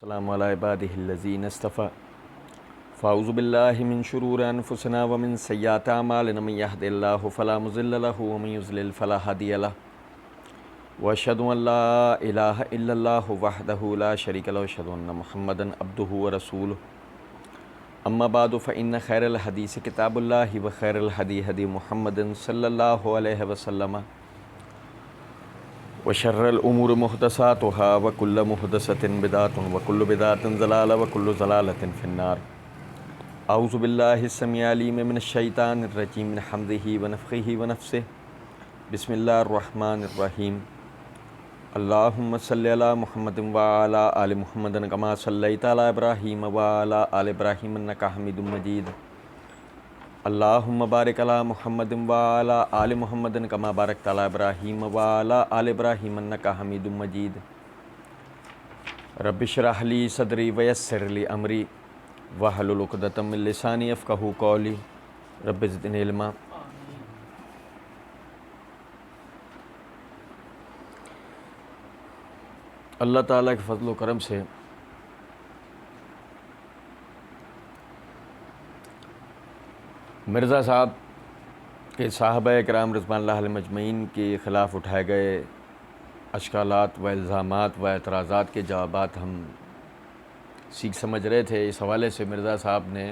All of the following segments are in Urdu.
السلام علی عبادہ الذین اصطفى فاعوذ باللہ من شرور انفسنا ومن سیئات اعمالنا من یہد اللہ فلا مضل له ومن یضلل فلا ہادی له واشهد ان لا الہ الا اللہ وحدہ لا شریک له واشهد ان محمدا عبدہ ورسولہ اما بعد فان خیر الحدیث کتاب اللہ وخیر الہدی ہدی محمد صلی اللہ علیہ وسلم وشر الامور محدثاتها وكل محدثة بدعة وكل بدعة ضلالة وكل ضلالة في النار اعوذ باللہ السمیع العلیم من الشیطان الرجیم من حمزہ ونفخہ ونفثہ بسم اللہ الرحمن الرحیم اللہم صلی علی محمد وعلی آل محمد کما صلیت علی ابراہیم وعلی آل ابراہیم انک حمید مجید اللہم بارک علی محمد وعلی آل محمد کما بارکت علی ابراہیم وعلی آل ابراہیم انک حمید مجید رب اشرح لی صدری ویسر لی امری واحلل عقدۃ من لسانی یفقہوا قولی رب زدنی علما۔ اللہ تعالیٰ کے فضل و کرم سے مرزا صاحب کے صحابہ کرام رضوان اللہ علیہم اجمعین کے خلاف اٹھائے گئے اشکالات و الزامات و اعتراضات کے جوابات ہم سیکھ سمجھ رہے تھے۔ اس حوالے سے مرزا صاحب نے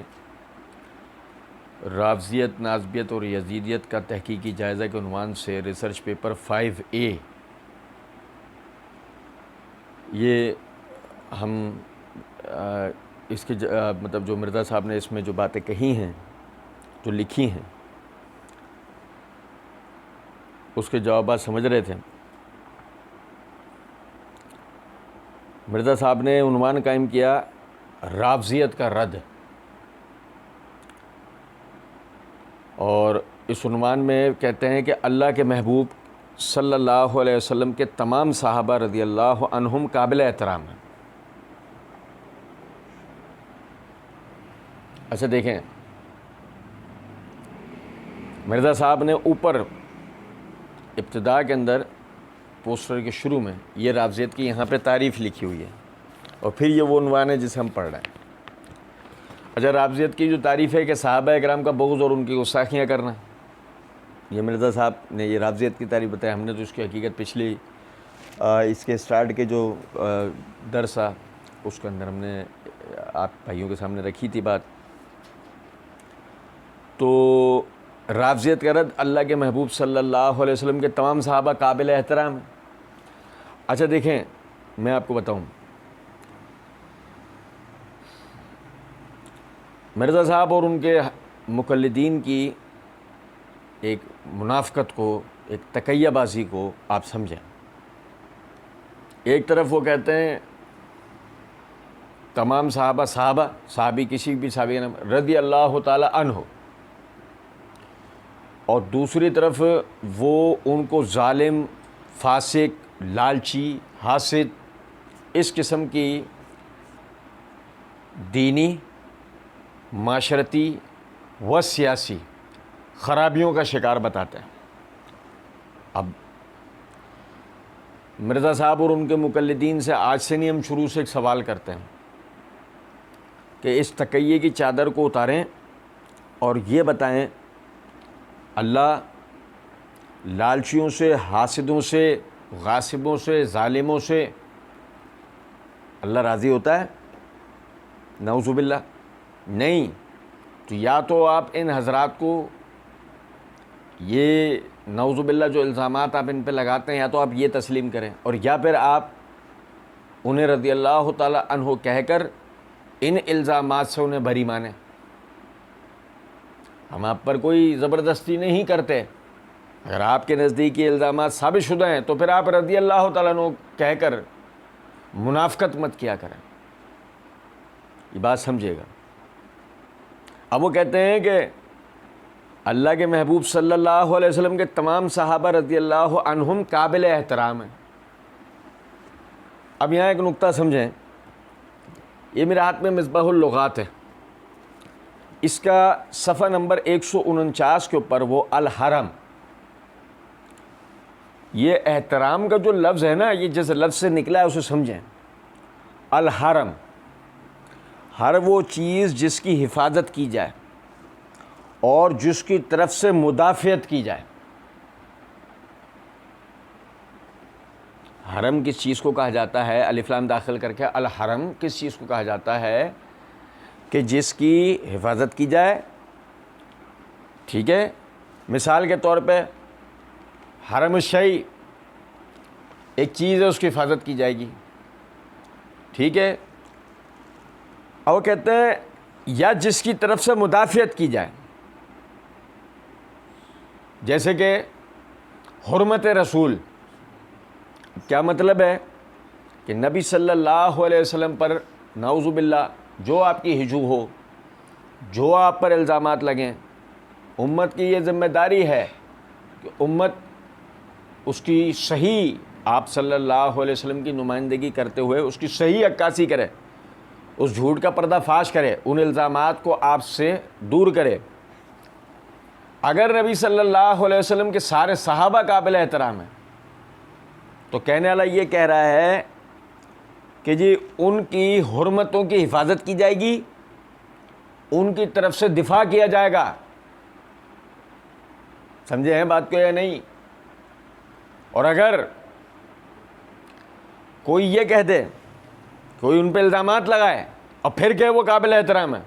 رافضیت، نازبیت اور یزیدیت کا تحقیقی جائزہ کے عنوان سے ریسرچ پیپر 5A یہ ہم اس کے مطلب جو مرزا صاحب نے اس میں جو باتیں کہی ہیں، جو لکھی ہیں، اس کے جوابات سمجھ رہے تھے۔ مرزا صاحب نے عنوان قائم کیا رافضیت کا رد، اور اس عنوان میں کہتے ہیں کہ اللہ کے محبوب صلی اللہ علیہ وسلم کے تمام صحابہ رضی اللہ عنہم قابل احترام ہیں۔ اچھا دیکھیں، مرزا صاحب نے اوپر ابتدا کے اندر پوسٹر کے شروع میں یہ رافضیت کی یہاں پہ تعریف لکھی ہوئی ہے، اور پھر یہ وہ عنوان ہے جسے ہم پڑھ رہے ہیں۔ اچھا، رافضیت کی جو تعریف ہے کہ صحابہ اکرام کا بغض اور ان کی گستاخیاں کرنا، یہ مرزا صاحب نے یہ رافضیت کی تعریف بتایا۔ ہم نے تو اس کی حقیقت پچھلی اس کے سٹارٹ کے جو درس تھا اس کے اندر ہم نے آپ بھائیوں کے سامنے رکھی تھی بات۔ تو رافضیت کا رد، اللہ کے محبوب صلی اللہ علیہ وسلم کے تمام صحابہ قابل احترام ہیں۔ اچھا دیکھیں، میں آپ کو بتاؤں، مرزا صاحب اور ان کے مقلدین کی ایک منافقت کو، ایک تقیہ بازی کو آپ سمجھیں۔ ایک طرف وہ کہتے ہیں تمام صحابی کسی بھی صحابی کا نام رضی اللہ تعالی عنہ، اور دوسری طرف وہ ان کو ظالم، فاسق، لالچی، حاسد، اس قسم کی دینی، معاشرتی و سیاسی خرابیوں کا شکار بتاتے ہیں۔ اب مرزا صاحب اور ان کے مقلدین سے آج سے نہیں، ہم شروع سے ایک سوال کرتے ہیں کہ اس تقیہ کی چادر کو اتاریں اور یہ بتائیں، اللہ لالچیوں سے، حاسدوں سے، غاصبوں سے، ظالموں سے اللہ راضی ہوتا ہے؟ نعوذ باللہ نہیں۔ تو یا تو آپ ان حضرات کو یہ نعوذ باللہ جو الزامات آپ ان پہ لگاتے ہیں، یا تو آپ یہ تسلیم کریں، اور یا پھر آپ انہیں رضی اللہ تعالی عنہ کہہ کر ان الزامات سے انہیں بری مانیں۔ ہم آپ پر کوئی زبردستی نہیں کرتے۔ اگر آپ کے نزدیک یہ الزامات ثابت شدہ ہیں تو پھر آپ رضی اللہ تعالیٰ عنہ کہہ کر منافقت مت کیا کریں، یہ بات سمجھے گا۔ اب وہ کہتے ہیں کہ اللہ کے محبوب صلی اللہ علیہ وسلم کے تمام صحابہ رضی اللہ عنہم قابل احترام ہیں۔ اب یہاں ایک نقطہ سمجھیں، یہ میرے ہاتھ میں مصباح اللغات ہے، اس کا صفحہ نمبر 149 کے اوپر وہ الحرم، یہ احترام کا جو لفظ ہے نا، یہ جس لفظ سے نکلا ہے اسے سمجھیں۔ الحرم، ہر وہ چیز جس کی حفاظت کی جائے اور جس کی طرف سے مدافعت کی جائے۔ حرم کس چیز کو کہا جاتا ہے؟ الف لام داخل کر کے الحرم کس چیز کو کہا جاتا ہے؟ کہ جس کی حفاظت کی جائے، ٹھیک ہے؟ مثال کے طور پہ حرم الشیء ایک چیز ہے، اس کی حفاظت کی جائے گی، ٹھیک ہے؟ اور کہتے ہیں یا جس کی طرف سے مدافعت کی جائے، جیسے کہ حرمت رسول، کیا مطلب ہے؟ کہ نبی صلی اللہ علیہ وسلم پر نعوذ باللہ جو آپ کی ہجو ہو، جو آپ پر الزامات لگیں، امت کی یہ ذمہ داری ہے کہ امت اس کی صحیح، آپ صلی اللہ علیہ وسلم کی نمائندگی کرتے ہوئے اس کی صحیح عکاسی کرے، اس جھوٹ کا پردہ فاش کرے، ان الزامات کو آپ سے دور کرے۔ اگر نبی صلی اللہ علیہ وسلم کے سارے صحابہ قابل احترام ہیں تو کہنے والا یہ کہہ رہا ہے کہ جی ان کی حرمتوں کی حفاظت کی جائے گی، ان کی طرف سے دفاع کیا جائے گا۔ سمجھے ہیں بات کو یا نہیں؟ اور اگر کوئی یہ کہہ دے، کوئی ان پہ الزامات لگائے اور پھر کہ وہ قابل احترام ہے،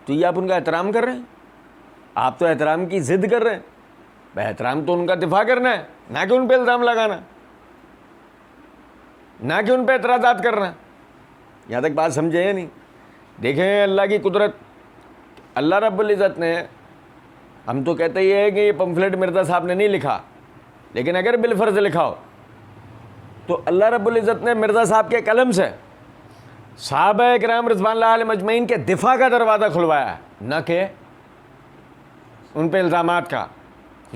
تو یہ آپ ان کا احترام کر رہے ہیں؟ آپ تو احترام کی ضد کر رہے ہیں۔ احترام تو ان کا دفاع کرنا ہے، نہ کہ ان پہ الزام لگانا، نہ کہ ان پہ اعتراضات کرنا۔ یہاں تک بات سمجھے یا نہیں؟ دیکھیں اللہ کی قدرت، اللہ رب العزت نے، ہم تو کہتے ہی ہے کہ یہ پمفلٹ مرزا صاحب نے نہیں لکھا، لیکن اگر بالفرض لکھا ہو تو اللہ رب العزت نے مرزا صاحب کے قلم سے صحابہ کرام رضوان اللہ علیہم اجمعین کے دفاع کا دروازہ کھلوایا ہے، نہ کہ ان پہ الزامات کا۔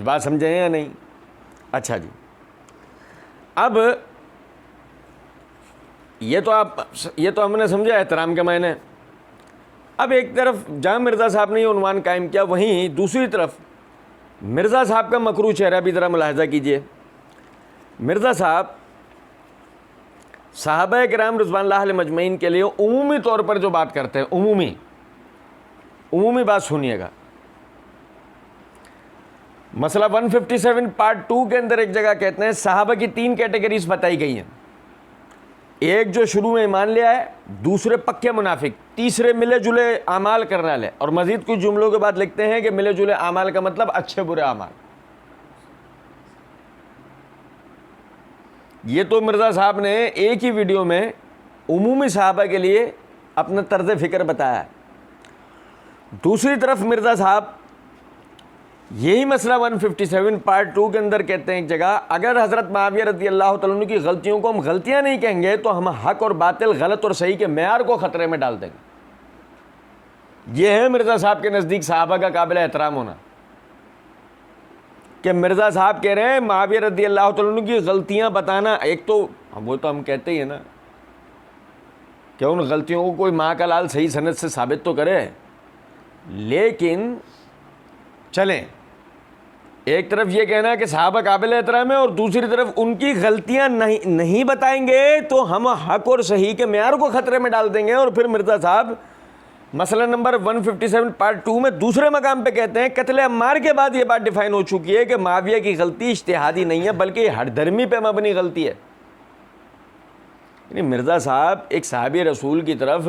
بات سمجھے یا نہیں؟ اچھا جی، اب یہ تو ہم نے سمجھا احترام کے معنی۔ اب ایک طرف جہاں مرزا صاحب نے یہ عنوان قائم کیا، وہیں دوسری طرف مرزا صاحب کا مکروہ چہرہ بھی ذرا ملاحظہ کیجئے۔ مرزا صاحب صحابہ کرام رضوان اللہ علیہم اجمعین کے لیے عمومی طور پر جو بات کرتے ہیں، عمومی بات سنیے گا۔ مسئلہ 157 پارٹ 2 کے اندر ایک جگہ کہتے ہیں صحابہ کی 3 کیٹیگریز بتائی گئی ہیں، ایک جو شروع میں ایمان لے آئے، دوسرے پکے منافق، تیسرے ملے جلے اعمال کرنے والے، اور مزید کچھ جملوں کے بعد لکھتے ہیں کہ ملے جلے اعمال کا مطلب اچھے برے اعمال۔ یہ تو مرزا صاحب نے ایک ہی ویڈیو میں عمومی صحابہ کے لیے اپنا طرز فکر بتایا ہے۔ دوسری طرف مرزا صاحب یہی مسئلہ 157 پارٹ 2 کے اندر کہتے ہیں ایک جگہ، اگر حضرت معاویہ رضی اللہ تعالیٰ عنہ کی غلطیوں کو ہم غلطیاں نہیں کہیں گے تو ہم حق اور باطل، غلط اور صحیح کے معیار کو خطرے میں ڈال دیں گے۔ یہ ہے مرزا صاحب کے نزدیک صحابہ کا قابل احترام ہونا، کہ مرزا صاحب کہہ رہے ہیں معاویہ رضی اللہ تعالیٰ عنہ کی غلطیاں بتانا، ایک تو وہ تو ہم کہتے ہی ہیں نا کہ ان غلطیوں کو کوئی ماں کا لال صحیح سند سے ثابت تو کرے، لیکن چلیں ایک طرف یہ کہنا ہے کہ صحابہ قابل احترام ہے اور دوسری طرف ان کی غلطیاں نہیں بتائیں گے تو ہم حق اور صحیح کے معیار کو خطرے میں ڈال دیں گے۔ اور پھر مرزا صاحب مسئلہ نمبر 157 پارٹ 2 میں دوسرے مقام پہ کہتے ہیں قتل عمار کے بعد یہ بات ڈیفائن ہو چکی ہے کہ معاویہ کی غلطی اجتہادی نہیں ہے بلکہ یہ ہٹ دھرمی پہ مبنی غلطی ہے۔ یعنی مرزا صاحب ایک صحابی رسول کی طرف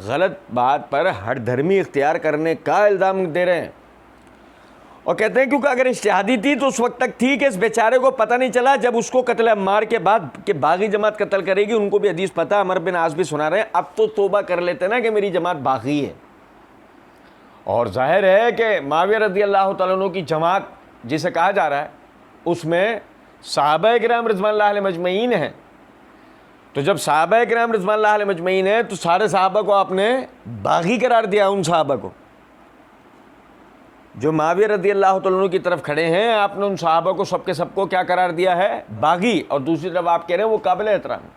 غلط بات پر ہٹ دھرمی اختیار کرنے کا الزام دے رہے ہیں، اور کہتے ہیں کیونکہ اگر اجتہادی تھی تو اس وقت تک تھی کہ اس بیچارے کو پتہ نہیں چلا جب اس کو قتل عمار کے بعد کہ باغی جماعت قتل کرے گی، ان کو بھی حدیث پتہ، عمر بن عاص بھی سنا رہے ہیں، اب تو توبہ کر لیتے نا کہ میری جماعت باغی ہے۔ اور ظاہر ہے کہ معاویہ رضی اللہ تعالیٰ عنہ کی جماعت جسے کہا جا رہا ہے اس میں صحابہ کرام رضوان اللہ علیہم اجمعین ہیں، تو جب صحابہ کرام رضوان اللہ علیہم اجمعین ہیں تو سارے صحابہ کو آپ نے باغی قرار دیا۔ ان صحابہ کو جو معاویہ رضی اللہ تعالیٰ عنہ کی طرف کھڑے ہیں، آپ نے ان صحابہ کو سب کے سب کو کیا قرار دیا ہے؟ باغی۔ اور دوسری طرف آپ کہہ رہے ہیں وہ قابل احترام۔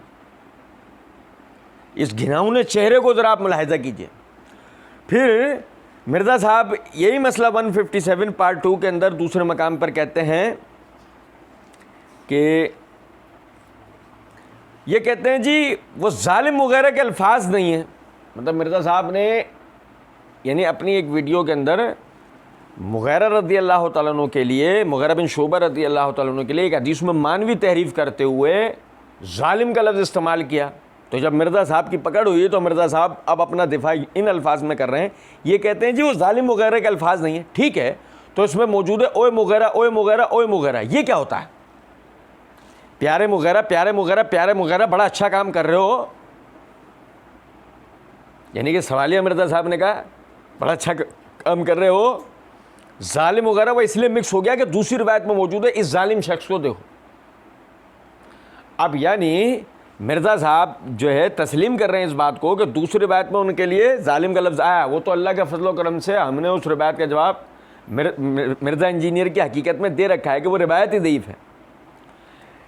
اس گھناؤنے چہرے کو ذرا آپ ملاحظہ کیجئے۔ پھر مرزا صاحب یہی مسئلہ 157 پارٹ 2 کے اندر دوسرے مقام پر کہتے ہیں کہ یہ کہتے ہیں جی وہ ظالم وغیرہ کے الفاظ نہیں ہیں. مطلب مرزا صاحب نے یعنی اپنی ایک ویڈیو کے اندر مغیرہ رضی اللہ تعالیٰ عنہ کے لیے، مغیرہ بن شعبہ رضی اللہ تعالیٰ عنہ کے لیے ایک حدیث میں مانوی تحریف کرتے ہوئے ظالم کا لفظ استعمال کیا. تو جب مرزا صاحب کی پکڑ ہوئی تو مرزا صاحب اب اپنا دفاع ان الفاظ میں کر رہے ہیں. یہ کہتے ہیں جی وہ ظالم وغیرہ کے الفاظ نہیں ہیں. ٹھیک ہے، تو اس میں موجود ہے اوے مغیرہ اوے مغیرہ اوے مغیرہ. یہ کیا ہوتا ہے؟ پیارے مغیرہ پیارے مغیرہ پیارے مغیرہ، بڑا اچھا کام کر رہے ہو. یعنی کہ سوالیہ مرزا صاحب نے کہا بڑا اچھا کام کر رہے ہو. ظالم وغیرہ وہ اس لیے مکس ہو گیا کہ دوسری روایت میں موجود ہے اس ظالم شخص کو دیکھو. اب یعنی مرزا صاحب جو ہے تسلیم کر رہے ہیں اس بات کو کہ دوسری روایت میں ان کے لیے ظالم کا لفظ آیا. وہ تو اللہ کے فضل و کرم سے ہم نے اس روایت کا جواب مرزا انجینئر کی حقیقت میں دے رکھا ہے کہ وہ روایت ہی ضعیف ہے.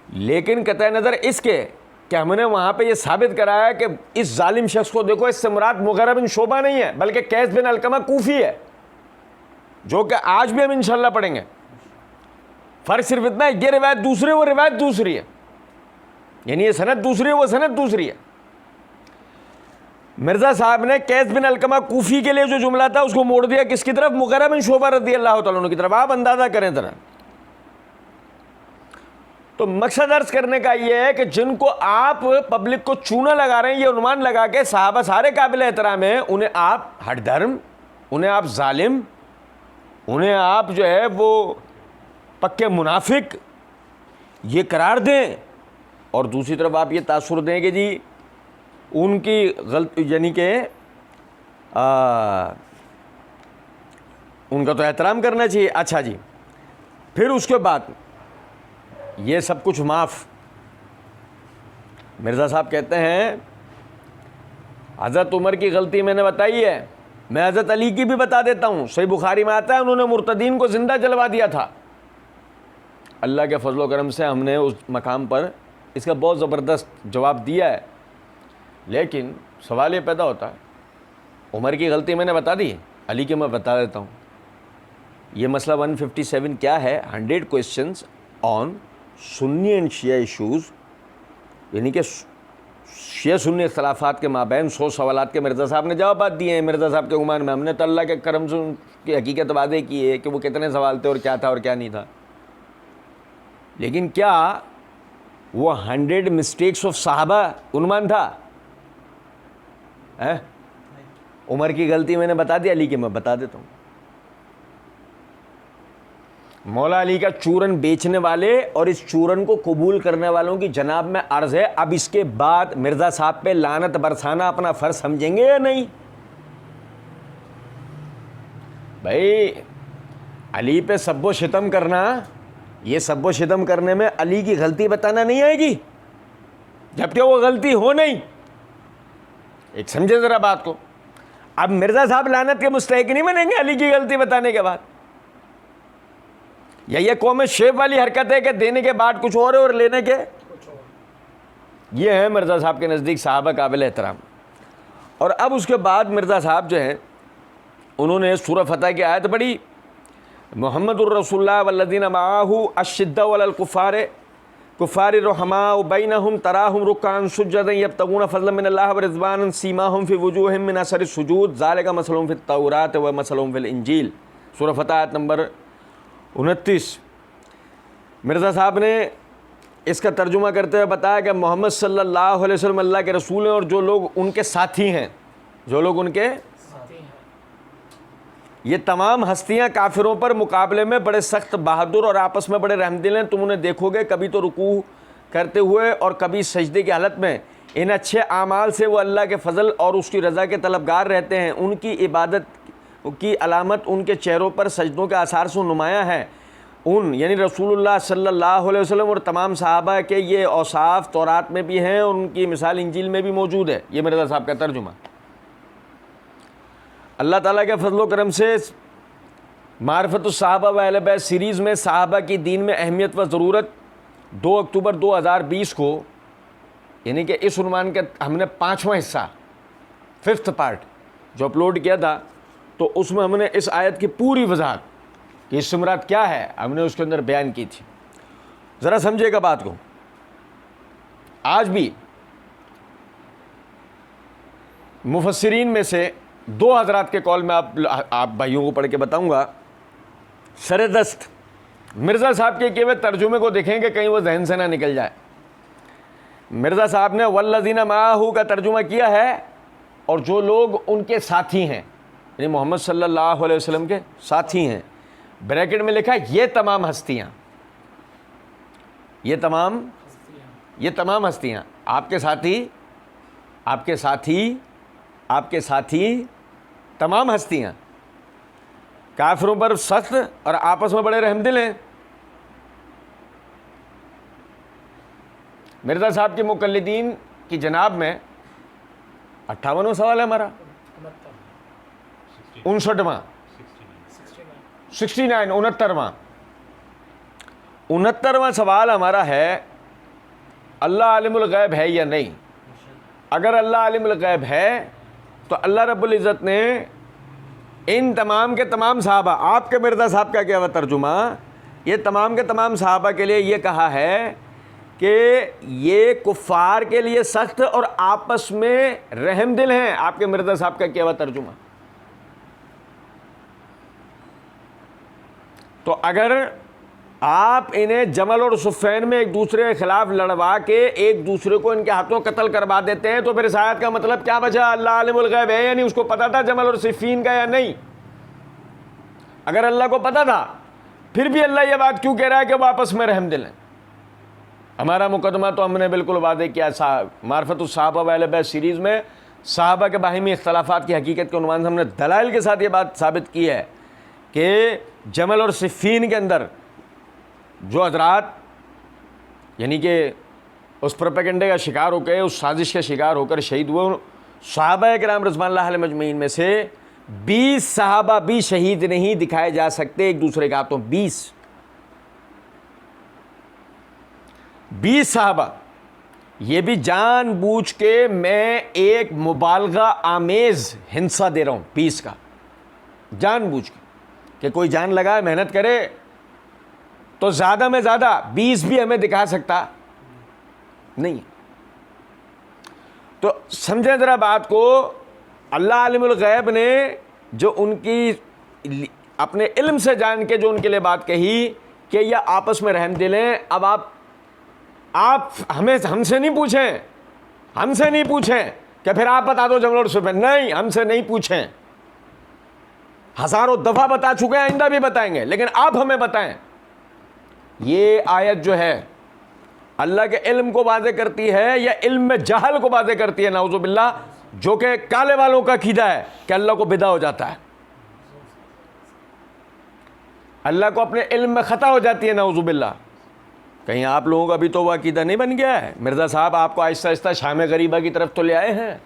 لیکن قطع نظر اس کے کہ ہم نے وہاں پہ یہ ثابت کرایا کہ اس ظالم شخص کو دیکھو، اس سے مراد مغیرہ بن شعبہ نہیں ہے بلکہ قیس بن علقمہ کوفی ہے، جو کہ آج بھی ہم انشاءاللہ پڑھیں گے. فرق صرف اتنا ہے یہ روایت دوسری وہ روایت دوسری ہے، یعنی یہ سند دوسری ہے وہ سند دوسری ہے. مرزا صاحب نے قیس بن علقمہ کوفی کے لیے جو جملہ تھا اس کو موڑ دیا کس کی طرف؟ مغیرہ بن شعبہ رضی اللہ تعالیٰ عنہ کی طرف. آپ اندازہ کریں ذرا. تو مقصد عرض کرنے کا یہ ہے کہ جن کو آپ پبلک کو چونا لگا رہے ہیں، یہ عنوان لگا کے صحابہ سارے قابل احترام ہیں، انہیں آپ ہٹ دھرم، انہیں آپ ظالم، انہیں آپ جو ہے وہ پکے منافق یہ قرار دیں، اور دوسری طرف آپ یہ تاثر دیں کہ جی ان کی یعنی کہ ان کا تو احترام کرنا چاہیے. اچھا جی، پھر اس کے بعد یہ سب کچھ معاف. مرزا صاحب کہتے ہیں حضرت عمر کی غلطی میں نے بتائی ہے، میں حضرت علی کی بھی بتا دیتا ہوں. صحیح بخاری میں آتا ہے انہوں نے مرتدین کو زندہ جلوا دیا تھا. اللہ کے فضل و کرم سے ہم نے اس مقام پر اس کا بہت زبردست جواب دیا ہے. لیکن سوال یہ پیدا ہوتا ہے عمر کی غلطی میں نے بتا دی، علی کی میں بتا دیتا ہوں. یہ مسئلہ 157 کیا ہے؟ 100 questions on Sunni and Shia issues, یعنی کہ شیعہ سنی اختلافات کے مابین 100 سوالات کے مرزا صاحب نے جوابات دیے ہیں. مرزا صاحب کے گمان میں ہم نے تو اللہ کے کرم سے ان کی حقیقت وعدے کی ہے کہ وہ کتنے سوال تھے اور کیا تھا اور کیا نہیں تھا. لیکن کیا وہ 100 مسٹیکس آف صحابہ عنوان تھا؟ عمر کی غلطی میں نے بتا دی، علی کی میں بتا دیتا ہوں. مولا علی کا چورن بیچنے والے اور اس چورن کو قبول کرنے والوں کی جناب میں عرض ہے، اب اس کے بعد مرزا صاحب پہ لعنت برسانا اپنا فرض سمجھیں گے یا نہیں؟ بھائی علی پہ سب و شتم کرنا، یہ سب و شتم کرنے میں علی کی غلطی بتانا نہیں آئے گی جبکہ وہ غلطی ہو نہیں. ایک سمجھے ذرا بات کو. اب مرزا صاحب لعنت کے مستحق نہیں بنیں گے علی کی غلطی بتانے کے بعد. یا یہ قوم شیب والی حرکت ہے کہ دینے کے بعد کچھ اور لینے کے یہ ہے مرزا صاحب کے نزدیک صحابہ قابل احترام. اور اب اس کے بعد مرزا صاحب جو ہیں انہوں نے سورہ فتح کی آیت پڑھی، محمد الرسول اللہ والذین معاہ اشداء علی الکفار کفار رحماء بینہم تراہم رکعا سجدا یبتغون فضلا من اللہ ورضوانا سیماہم فی وجوہہم من اثر السجود ذالک مثلہم فی التوراۃ ومثلہم فی الانجیل. سورہ فتح آیت نمبر 29. مرزا صاحب نے اس کا ترجمہ کرتے ہوئے بتایا کہ محمد صلی اللہ علیہ وسلم اللہ کے رسول ہیں اور جو لوگ ان کے ساتھی ہیں، جو لوگ ان کے یہ تمام ہستیاں کافروں پر مقابلے میں بڑے سخت بہادر اور آپس میں بڑے رحم دل ہیں. تم انہیں دیکھو گے کبھی تو رکوع کرتے ہوئے اور کبھی سجدے کی حالت میں. ان اچھے اعمال سے وہ اللہ کے فضل اور اس کی رضا کے طلبگار رہتے ہیں. ان کی عبادت کی علامت ان کے چہروں پر سجدوں کے آثار سے نمایاں ہے. ان یعنی رسول اللہ صلی اللہ علیہ وسلم اور تمام صحابہ کے یہ اوصاف تورات میں بھی ہیں اور ان کی مثال انجیل میں بھی موجود ہے. یہ مرزا صاحب کا ترجمہ. اللہ تعالیٰ کے فضل و کرم سے معرفت الصحابہ و اہل بیت سیریز میں صحابہ کی دین میں اہمیت و ضرورت 2 اکتوبر 2020 کو، یعنی کہ اس عنوان کا ہم نے 5واں حصہ 5th پارٹ جو اپلوڈ کیا تھا، تو اس میں ہم نے اس آیت کی پوری وضاحت کہ اس سے مراد کیا ہے ہم نے اس کے اندر بیان کی تھی. ذرا سمجھے گا بات کو. آج بھی مفسرین میں سے دو حضرات کے قول میں آپ بھائیوں کو پڑھ کے بتاؤں گا. سر دست مرزا صاحب کے کیے ہوئے ترجمے کو دیکھیں کہ کہیں وہ ذہن سے نہ نکل جائے. مرزا صاحب نے والذین معہ کا ترجمہ کیا ہے اور جو لوگ ان کے ساتھی ہیں یعنی محمد صلی اللہ علیہ وسلم کے ساتھی ہیں. بریکٹ میں لکھا یہ تمام ہستیاں آپ کے ساتھی تمام ہستیاں کافروں پر سخت اور آپس میں بڑے رحم دل ہیں. مرزا صاحب کے مقلدین کی جناب میں 58واں سوال ہے ہمارا 69واں 69واں سوال ہمارا ہے اللہ عالم الغیب ہے یا نہیں. اگر اللہ عالم الغیب ہے تو اللہ رب العزت نے ان تمام کے تمام صحابہ آپ کے مرزا صاحب کا کیا ہوا ترجمہ یہ تمام کے تمام صحابہ کے لیے یہ کہا ہے کہ یہ کفار کے لیے سخت اور آپس میں رحم دل ہیں. آپ کے مرزا صاحب کا کیا ہوا ترجمہ. تو اگر آپ انہیں جمل اور صفین میں ایک دوسرے کے خلاف لڑوا کے ایک دوسرے کو ان کے ہاتھوں قتل کروا دیتے ہیں تو پھر اس آیت کا مطلب کیا بچا؟ اللہ عالم الغیب ہے یعنی اس کو پتا تھا جمل اور صفین کا یا نہیں. اگر اللہ کو پتا تھا پھر بھی اللہ یہ بات کیوں کہہ رہا ہے کہ وہ آپس میں رحم دل ہیں؟ ہمارا مقدمہ تو ہم نے بالکل واضح کیا. معرفت الصحابہ واہل بیت سیریز میں صحابہ کے باہمی اختلافات کی حقیقت کے عنوان سے ہم نے دلائل کے ساتھ یہ بات ثابت کی ہے کہ جمل اور صفین کے اندر جو حضرات یعنی کہ اس پروپیگنڈے کا شکار ہو کے اس سازش کے شکار ہو کر شہید ہوئے صحابہ کرام رضوان اللہ علیہ مجمعین میں سے 20 صحابہ بھی شہید نہیں دکھائے جا سکتے ایک دوسرے کے ہاتھوں. 20 صحابہ یہ بھی جان بوجھ کے میں ایک مبالغہ آمیز ہنسا دے رہا ہوں 20 کا جان بوجھ کے کہ کوئی جان لگائے محنت کرے تو زیادہ میں زیادہ 20 بھی ہمیں دکھا سکتا نہیں. تو سمجھیں ذرا بات کو. اللہ عالم الغیب نے جو ان کی اپنے علم سے جان کے جو ان کے لیے بات کہی کہ یہ آپس میں رحم دل ہیں. اب آپ ہم سے نہیں پوچھیں کہ پھر آپ بتا دو جمل اور صفین. نہیں, ہم سے نہیں پوچھیں. ہزاروں دفعہ بتا چکے ہیں, آئندہ بھی بتائیں گے, لیکن آپ ہمیں بتائیں. یہ آیت جو ہے اللہ کے علم کو واضح کرتی ہے یا علم میں جہل کو واضح کرتی ہے نعوذ باللہ, جو کہ کالے والوں کا عقیدہ ہے کہ اللہ کو بدعہ ہو جاتا ہے, اللہ کو اپنے علم میں خطا ہو جاتی ہے نعوذ باللہ. کہیں آپ لوگوں کا بھی تو وہ عقیدہ نہیں بن گیا ہے؟ مرزا صاحب آپ کو آہستہ آہستہ شام غریبہ کی طرف تو لے آئے ہیں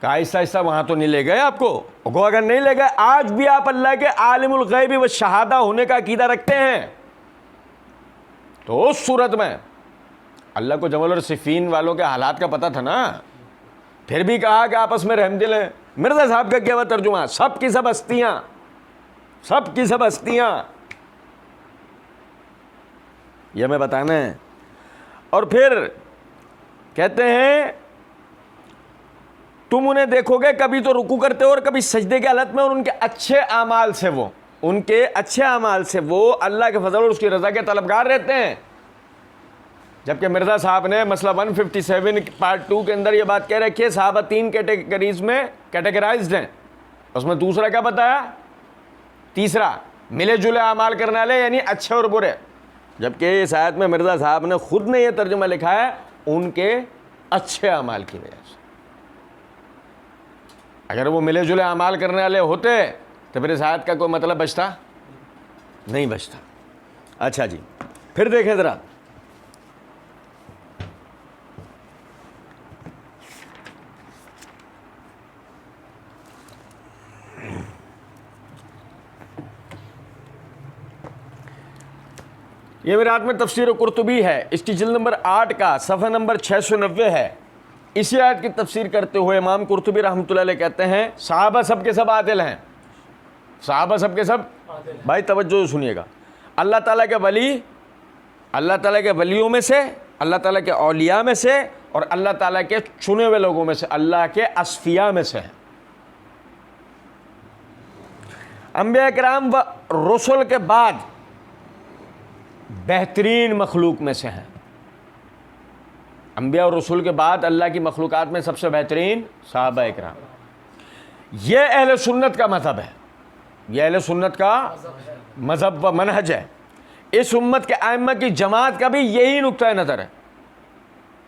کہ آہستہ آہستہ وہاں تو نہیں لے گئے آپ کو. اگر نہیں لے گئے آج بھی آپ اللہ کے عالم الغیب و شہادہ ہونے کا عقیدہ رکھتے ہیں تو اس صورت میں اللہ کو جمل اور صفین والوں کے حالات کا پتہ تھا نا, پھر بھی کہا کہ آپس میں رحم دل ہیں. مرزا صاحب کا کیا ہوا ترجمہ سب کی سب ہستیاں یہ ہمیں بتانا ہے. اور پھر کہتے ہیں تم انہیں دیکھو گے کبھی تو رکوع کرتے ہو اور کبھی سجدے کی حالت میں, اور ان کے اچھے اعمال سے وہ اللہ کے فضل اور اس کی رضا کے طلبگار رہتے ہیں. جبکہ مرزا صاحب نے مسئلہ 157 پارٹ 2 کے اندر یہ بات کہہ رکھی ہے صحابہ 3 کیٹیگریز میں کیٹیگرائزڈ ہیں. اس میں دوسرا کیا بتایا؟ تیسرا ملے جلے اعمال کرنے والے یعنی اچھے اور برے. جبکہ اس آیت میں مرزا صاحب نے خود نے یہ ترجمہ لکھا ہے ان کے اچھے اعمال کی وجہ سے. اگر وہ ملے جلے اعمال کرنے والے ہوتے تو پھر اس آیت کا کوئی مطلب بچتا نہیں بچتا. اچھا جی, پھر دیکھیں ذرا یہ میرے ہاتھ میں تفسیر قرطبی ہے, اس کی جلد نمبر 8 کا صفحہ نمبر 690 ہے. اسی آیت کی تفسیر کرتے ہوئے امام قرطبی رحمۃ اللہ علیہ کہتے ہیں صحابہ سب کے سب عادل ہیں. صحابہ سب کے سب بھائی توجہ سنیے گا. اللہ تعالیٰ کے ولیوں میں سے, اللہ تعالیٰ کے اولیاء میں سے اور اللہ تعالیٰ کے چنے ہوئے لوگوں میں سے، اللہ کے اصفیاء میں سے ہیں۔ انبیاء کرام و رسول کے بعد بہترین مخلوق میں سے ہیں۔ انبیاء اور رسول کے بعد اللہ کی مخلوقات میں سب سے بہترین صحابہ کرام۔ یہ اہل سنت کا مذہب ہے، یہ اہل سنت کا مذہب و منہج ہے۔ اس امت کے ائمہ کی جماعت کا بھی یہی نقطہ نظر ہے،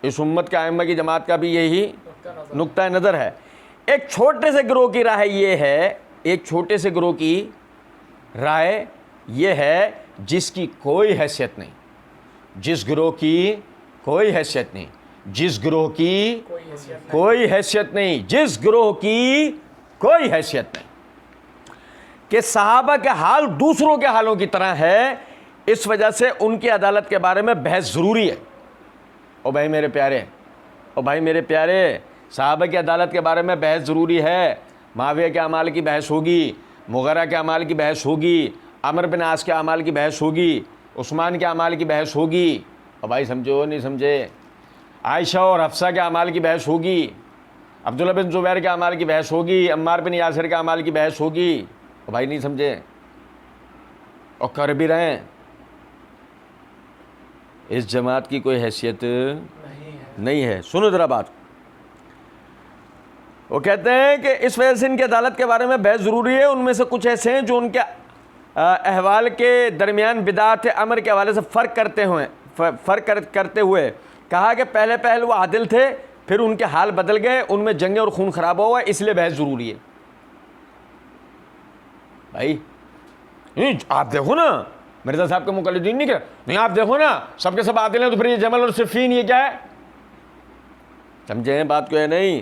اس امت کے ائمہ کی جماعت کا بھی یہی نقطہ نظر ہے۔ ایک چھوٹے سے گروہ کی رائے یہ ہے، ایک چھوٹے سے گروہ کی رائے یہ ہے جس کی کوئی حیثیت نہیں، جس گروہ کی کوئی حیثیت نہیں، جس گروہ کی کوئی حیثیت نہیں، جس گروہ کی کوئی حیثیت نہیں، کہ صحابہ کے حال دوسروں کے حالوں کی طرح ہے، اس وجہ سے ان کی عدالت کے بارے میں بحث ضروری ہے۔ او بھائی میرے پیارے، او بھائی میرے پیارے، صحابہ کی عدالت کے بارے میں بحث ضروری ہے۔ معاویہ کے اعمال کی بحث ہوگی، مغیرہ کے اعمال کی بحث ہوگی، عمرو بن عاص کے اعمال کی بحث ہوگی، عثمان کے اعمال کی بحث ہوگی۔ او بھائی سمجھو نہیں سمجھے؟ عائشہ اور حفصہ کے اعمال کی بحث ہوگی، عبداللہ بن زبیر کے اعمال کی بحث ہوگی، عمار بن یاسر کے اعمال کی بحث ہوگی۔ او بھائی نہیں سمجھے؟ اور کر بھی رہے ہیں۔ اس جماعت کی کوئی حیثیت نہیں ہے۔ سنو ذرا بات، وہ کہتے ہیں کہ اس وجہ سے ان کی عدالت کے بارے میں بحث ضروری ہے۔ ان میں سے کچھ ایسے ہیں جو ان کے احوال کے درمیان بدعت امر کے حوالے سے فرق کرتے ہوئے کہا کہ پہلے وہ عادل تھے، پھر ان کے حال بدل گئے، ان میں جنگیں اور خون خراب ہوا، اس لیے بحث ضروری ہے۔ بھائی آپ دیکھو نا، مرزا صاحب کے مقلدین نہیں کہہ نہیں، آپ دیکھو نا سب کے سب عادل ہیں، تو پھر یہ جمل اور صفین یہ کیا ہے؟ سمجھے ہیں بات کو ہے نہیں؟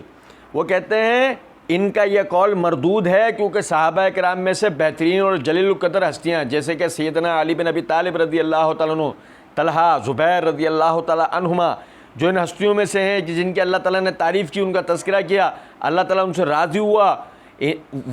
وہ کہتے ہیں ان کا یہ قول مردود ہے کیونکہ صحابہ کرام میں سے بہترین اور جلیل القدر ہستیاں جیسے کہ سیدنا علی بن ابی طالب رضی اللہ تعالیٰ عنہ، طلحہ، زبیر رضی اللہ تعالیٰ عنہما، جو ان ہستیوں میں سے ہیں جن کی اللہ تعالیٰ نے تعریف کی، ان کا تذکرہ کیا، اللہ تعالیٰ ان سے راضی ہوا،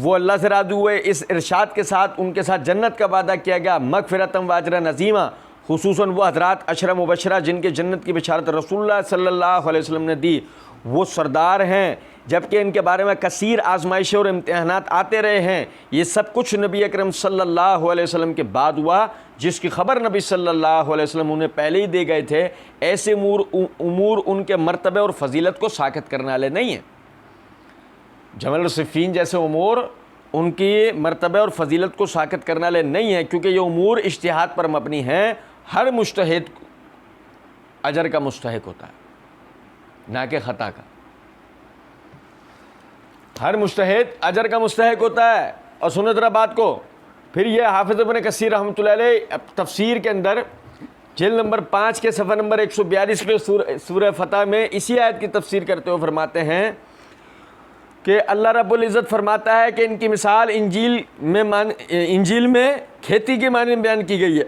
وہ اللہ سے راضی ہوئے، اس ارشاد کے ساتھ ان کے ساتھ جنت کا وعدہ کیا گیا، مغفرتم و اجرا عظیما، خصوصاً وہ حضرات عشرہ مبشرہ جن کے جنت کی بشارت رسول اللہ صلی اللہ علیہ وسلم نے دی، وہ سردار ہیں، جبکہ ان کے بارے میں کثیر آزمائشیں اور امتحانات آتے رہے ہیں۔ یہ سب کچھ نبی اکرم صلی اللہ علیہ وسلم کے بعد ہوا، جس کی خبر نبی صلی اللہ علیہ وسلم انہیں پہلے ہی دے گئے تھے۔ ایسے امور ان کے مرتبے اور فضیلت کو ساکت کرنے والے نہیں ہیں۔ جمل اور صفین جیسے امور ان کی مرتبہ اور فضیلت کو ساکت کرنے والے نہیں ہیں، کیونکہ یہ امور اجتہاد پر مبنی ہیں۔ ہر مجتہد اجر کا مستحق ہوتا ہے، نہ کہ خطا کا۔ ہر مجتہد اجر کا مستحق ہوتا ہے۔ اور سنو ذرا بات کو، پھر یہ حافظ ابن کثیر رحمۃ اللہ علیہ تفسیر کے اندر جلد نمبر 5 کے صفحہ نمبر 142 پہ سورہ فتح میں اسی آیت کی تفسیر کرتے ہوئے فرماتے ہیں کہ اللہ رب العزت فرماتا ہے کہ ان کی مثال انجیل میں کھیتی کے معنی بیان کی گئی ہے،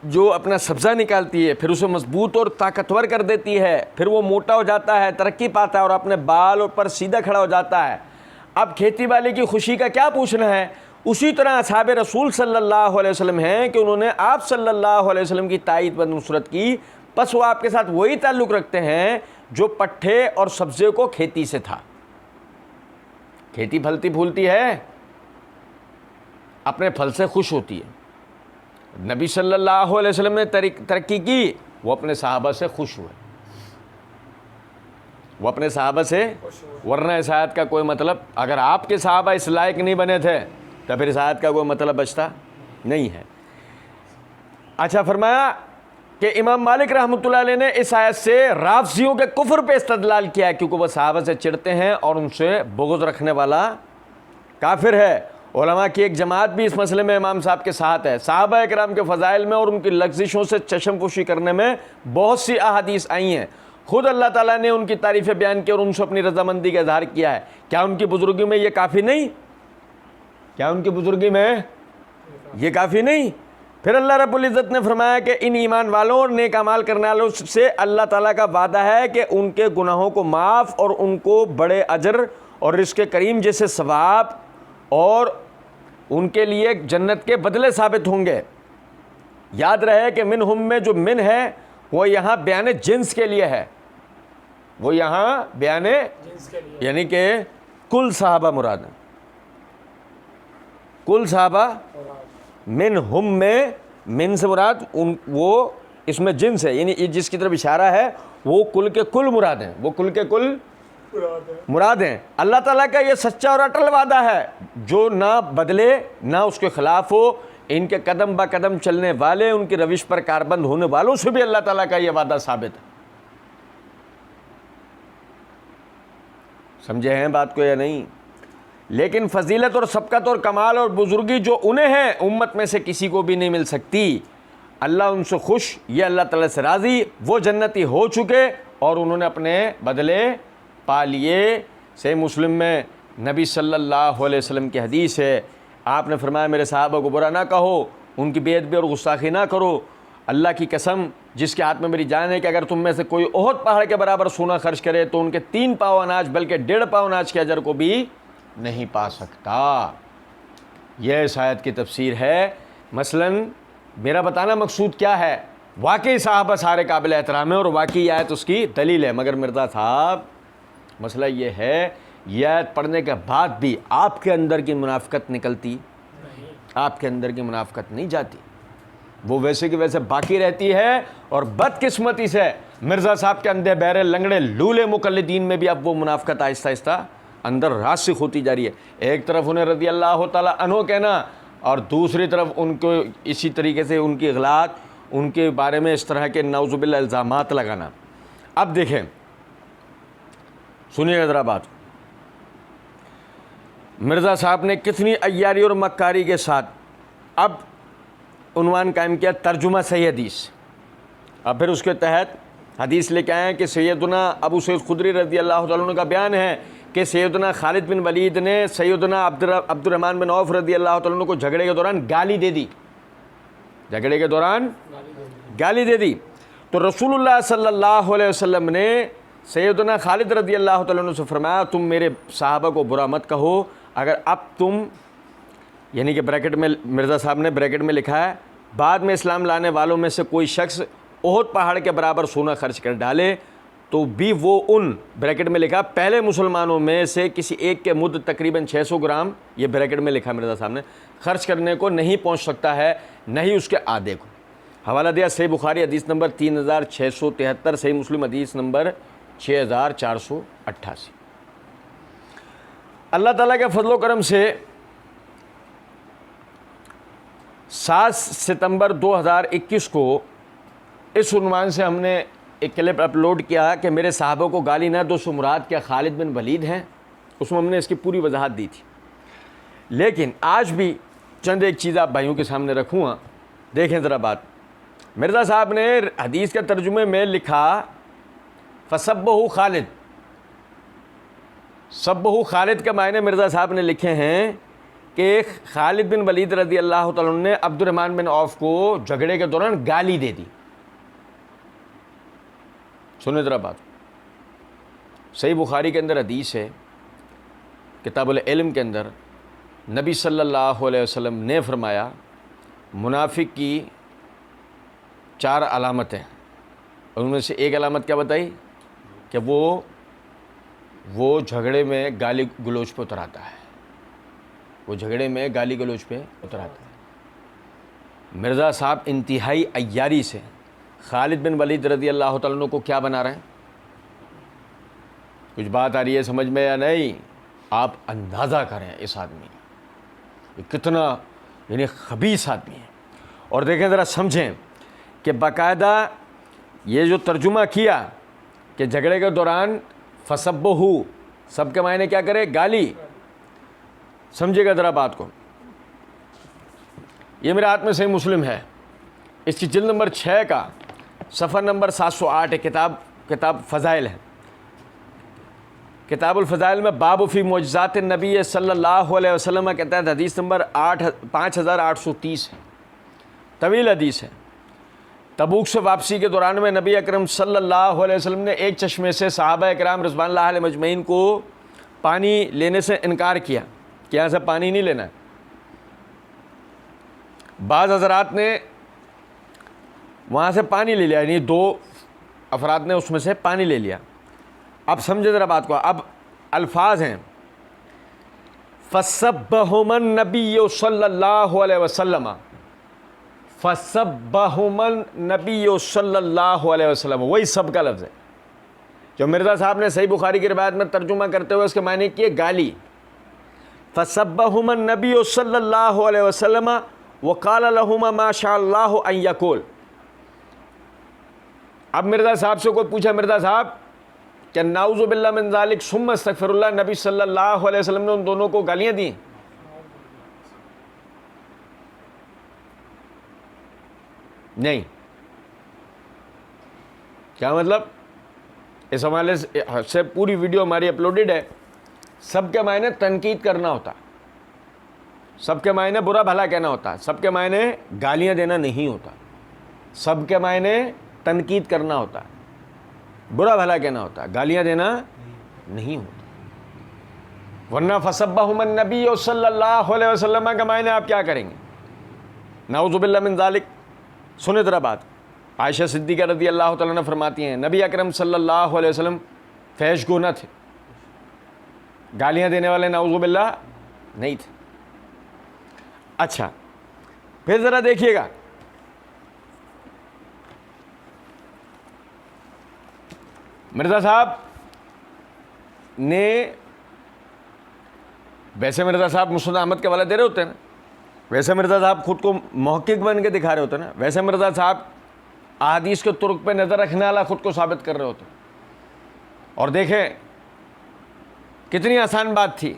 جو اپنا سبزہ نکالتی ہے، پھر اسے مضبوط اور طاقتور کر دیتی ہے، پھر وہ موٹا ہو جاتا ہے، ترقی پاتا ہے اور اپنے بال پر سیدھا کھڑا ہو جاتا ہے۔ اب کھیتی والے کی خوشی کا کیا پوچھنا ہے؟ اسی طرح اصحاب رسول صلی اللہ علیہ وسلم ہیں کہ انہوں نے آپ صلی اللہ علیہ وسلم کی تائید و نصرت کی، پس وہ آپ کے ساتھ وہی تعلق رکھتے ہیں جو پٹھے اور سبزے کو کھیتی سے تھا۔ کھیتی پھلتی پھولتی ہے، اپنے پھل سے خوش ہوتی ہے۔ نبی صلی اللہ علیہ وسلم نے ترقی کی، وہ اپنے صحابہ سے خوش ہوئے، وہ اپنے صحابہ سے، ورنہ اس آیت کا کوئی مطلب، اگر آپ کے صحابہ اس لائق نہیں بنے تھے تو پھر اس آیت کا کوئی مطلب بچتا نہیں ہے۔ اچھا فرمایا کہ امام مالک رحمۃ اللہ علیہ نے اس آیت سے رافضیوں کے کفر پہ استدلال کیا ہے، کیونکہ وہ صحابہ سے چڑھتے ہیں اور ان سے بغض رکھنے والا کافر ہے۔ علماء کی ایک جماعت بھی اس مسئلے میں امام صاحب کے ساتھ ہے۔ صحابہ کرام کے فضائل میں اور ان کی لغزشوں سے چشم پوشی کرنے میں بہت سی احادیث آئی ہیں۔ خود اللہ تعالیٰ نے ان کی تعریفیں بیان کی اور ان سے اپنی رضامندی کا اظہار کیا ہے۔ کیا ان کی بزرگی میں یہ کافی نہیں؟ کیا ان کی بزرگی میں یہ کافی نہیں؟ پھر اللہ رب العزت نے فرمایا کہ ان ایمان والوں اور نیک اعمال کرنے والوں سے اللہ تعالیٰ کا وعدہ ہے کہ ان کے گناہوں کو معاف اور ان کو بڑے اجر اور رزق کریم جیسے ثواب اور ان کے لیے جنت کے بدلے ثابت ہوں گے۔ یاد رہے کہ منہم میں جو من ہے وہ یہاں بیان جنس کے لیے ہے، وہ یہاں بیان یعنی کہ کل صحابہ مراد ہیں، کل صحابہ، من ہم میں من سے مراد وہ اس میں جنس ہے، یعنی جس کی طرف اشارہ ہے وہ کل کے کل مراد ہیں، وہ کل کے کل مراد ہیں۔ اللہ تعالیٰ کا یہ سچا اور اٹل وعدہ ہے جو نہ بدلے نہ اس کے خلاف ہو، ان کے قدم با قدم چلنے والے، ان کی روش پر کاربند ہونے والوں سے بھی اللہ تعالیٰ کا یہ وعدہ ثابت ہے۔ سمجھے ہیں بات کو یا نہیں؟ لیکن فضیلت اور سبقت اور کمال اور بزرگی جو انہیں ہے امت میں سے کسی کو بھی نہیں مل سکتی۔ اللہ ان سے خوش، یہ اللہ تعالیٰ سے راضی، وہ جنتی ہو چکے اور انہوں نے اپنے بدلے پا لیے۔ صحیح مسلم میں نبی صلی اللہ علیہ وسلم کی حدیث ہے، آپ نے فرمایا میرے صحابہ کو برا نہ کہو، ان کی بے ادبی اور گستاخی نہ کرو، اللہ کی قسم جس کے ہاتھ میں میری جان ہے کہ اگر تم میں سے کوئی احد پہاڑ کے برابر سونا خرچ کرے تو ان کے 3 پاؤ اناج بلکہ 1.5 پاؤ اناج کے اجر کو بھی نہیں پا سکتا۔ یہ اس آیت کی تفسیر ہے۔ مثلاً میرا بتانا مقصود کیا ہے، واقعی صحابہ سارے قابل احترام ہیں اور واقعی آیت اس کی دلیل ہے، مگر مرزا صاحب مسئلہ یہ ہے یہ آیت پڑھنے کے بعد بھی آپ کے اندر کی منافقت نکلتی، آپ کے اندر کی منافقت نہیں جاتی، وہ ویسے کہ ویسے باقی رہتی ہے۔ اور بدقسمتی سے مرزا صاحب کے اندھے بہرے لنگڑے لولے مقلدین میں بھی اب وہ منافقت آہستہ آہستہ اندر راسخ ہوتی جا رہی ہے۔ ایک طرف انہیں رضی اللہ تعالیٰ عنہ کہنا اور دوسری طرف ان کو اسی طریقے سے ان کی اغلاط، ان کے بارے میں اس طرح کے نعوذ باللہ الزامات لگانا۔ اب دیکھیں، سنیے ذرا بات، مرزا صاحب نے کتنی عیاری اور مکاری کے ساتھ اب عنوان قائم کیا، ترجمہ صحیح حدیث۔ اب پھر اس کے تحت حدیث لے کے آئے ہیں کہ سیدنا ابو سعید خدری رضی اللہ تعالیٰ عنہ کا بیان ہے کہ سیدنا خالد بن ولید نے سیدنا عبد الرحمن بن عوف رضی اللہ تعالیٰ عنہ کو جھگڑے کے دوران گالی دے دی، جھگڑے کے دوران گالی دے دی، تو رسول اللہ صلی اللہ علیہ وسلم نے سیدنا خالد رضی اللہ تعالیٰ عنہ سے فرمایا تم میرے صحابہ کو برا مت کہو، اگر اب تم، یعنی کہ بریکٹ میں مرزا صاحب نے بریکٹ میں لکھا ہے بعد میں اسلام لانے والوں میں سے کوئی شخص احد پہاڑ کے برابر سونا خرچ کر ڈالے تو بھی وہ ان، بریکٹ میں لکھا پہلے مسلمانوں میں سے کسی ایک کے مد تقریباً 600 گرام، یہ بریکٹ میں لکھا مرزا صاحب نے، خرچ کرنے کو نہیں پہنچ سکتا ہے، نہیں اس کے آدھے کو۔ حوالہ دیا صحیح بخاری حدیث نمبر 3673، صحیح مسلم حدیث نمبر 6488۔ اللہ تعالیٰ کے فضل و کرم سے 7 ستمبر 2021 کو اس عنوان سے ہم نے ایک کلپ اپلوڈ کیا کہ میرے صحابہ کو گالی نہ دو، سو مراد کیا خالد بن ولید ہیں، اس میں ہم نے اس کی پوری وضاحت دی تھی۔ لیکن آج بھی چند ایک چیز آپ بھائیوں کے سامنے رکھوں گا، دیکھیں ذرا بات۔ مرزا صاحب نے حدیث کے ترجمے میں لکھا فسبہ خالد، سبہ خالد کے معنی مرزا صاحب نے لکھے ہیں کہ خالد بن ولید رضی اللہ تعالیٰ عنہ نے عبد الرحمن بن عوف کو جھگڑے کے دوران گالی دے دی۔ سنیں ذرا بات، صحیح بخاری کے اندر حدیث ہے، کتاب العلم کے اندر نبی صلی اللہ علیہ وسلم نے فرمایا منافق کی 4 علامتیں، اور ان میں سے ایک علامت کیا بتائی کہ وہ جھگڑے میں گالی گلوچ پہ اتر آتا ہے، وہ جھگڑے میں گالی گلوچ پہ اتر آتا ہے۔ مرزا صاحب انتہائی عیاری سے خالد بن ولید رضی اللہ تعالیٰ عنہ کو کیا بنا رہے ہیں؟ کچھ بات آ رہی ہے سمجھ میں یا نہیں؟ آپ اندازہ کریں اس آدمی یہ کتنا یعنی خبیث آدمی ہے۔ اور دیکھیں ذرا سمجھیں کہ باقاعدہ یہ جو ترجمہ کیا کہ جھگڑے کے دوران فسبہ، سب کے معنی کیا کرے؟ گالی۔ سمجھے گا ذرا بات کو، یہ میرے ہاتھ میں صحیح مسلم ہے، اس کی جلد نمبر 6 کا صفحہ نمبر 708 ہے، کتاب فضائل ہے، کتاب الفضائل میں باب فی معجزات النبی صلی اللہ علیہ وسلم کے تحت حدیث نمبر 5830 ہے، طویل حدیث ہے۔ تبوک سے واپسی کے دوران میں نبی اکرم صلی اللہ علیہ وسلم نے ایک چشمے سے صحابہ اکرام رضوان اللہ علیہ مجمعین کو پانی لینے سے انکار کیا کہ یہاں سے پانی نہیں لینا ہے۔ بعض حضرات نے وہاں سے پانی لے لیا، یعنی 2 افراد نے اس میں سے پانی لے لیا۔ اب سمجھے ذرا بات کو. اب الفاظ ہیں فَسَبَّهُمَ النَّبِيُّ صلی اللہ علیہ وسلم, فَسَبَّهُمَ النَّبِيُّ صلی اللہ علیہ وسلم, وہی سب کا لفظ ہے جو مرزا صاحب نے صحیح بخاری کی روایت میں ترجمہ کرتے ہوئے اس کے معنی کیے گالی. فَسَبَّهُمَ النَّبِيُّ صلی اللہ علیہ وسلم وَقَالَ لَهُمَا مَا شَاءَ اللَّهُ أَن يَقُولَ. اب مرزا صاحب سے کوئی پوچھا, مرزا صاحب کہ نعوذ باللہ من ذالک ثم استغفر اللہ, نبی صلی اللہ علیہ وسلم نے ان دونوں کو گالیاں دیں؟ نہیں. کیا مطلب؟ اس حوالے سے پوری ویڈیو ہماری اپلوڈڈ ہے. سب کے معنی تنقید کرنا ہوتا, سب کے معنی برا بھلا کہنا ہوتا, سب کے معنی گالیاں دینا نہیں ہوتا, سب کے معنی تنقید کرنا ہوتا, برا بھلا کہنا ہوتا, گالیاں دینا نہیں ہوتا. ورنہ فَسَبَّهُمَ النَّبِيُّ صلی اللہ علیہ وسلم کا معنی آپ کیا کریں گے؟ نعوذ باللہ من ذالک. سنیں ذرا بات. عائشہ صدیقہ رضی اللہ تعالیٰ عنہ فرماتی ہیں نبی اکرم صلی اللہ علیہ وسلم فحش گو نہ تھے, گالیاں دینے والے نعوذ باللہ نہیں تھے. اچھا پھر ذرا دیکھیے گا, مرزا صاحب نے, ویسے مرزا صاحب مسند احمد کے حوالے دے رہے ہوتے ہیں نا, ویسے مرزا صاحب خود کو محقق بن کے دکھا رہے ہوتے ہیں نا, ویسے مرزا صاحب احادیث کے طرق پہ نظر رکھنے والا خود کو ثابت کر رہے ہوتے ہیں. اور دیکھیں کتنی آسان بات تھی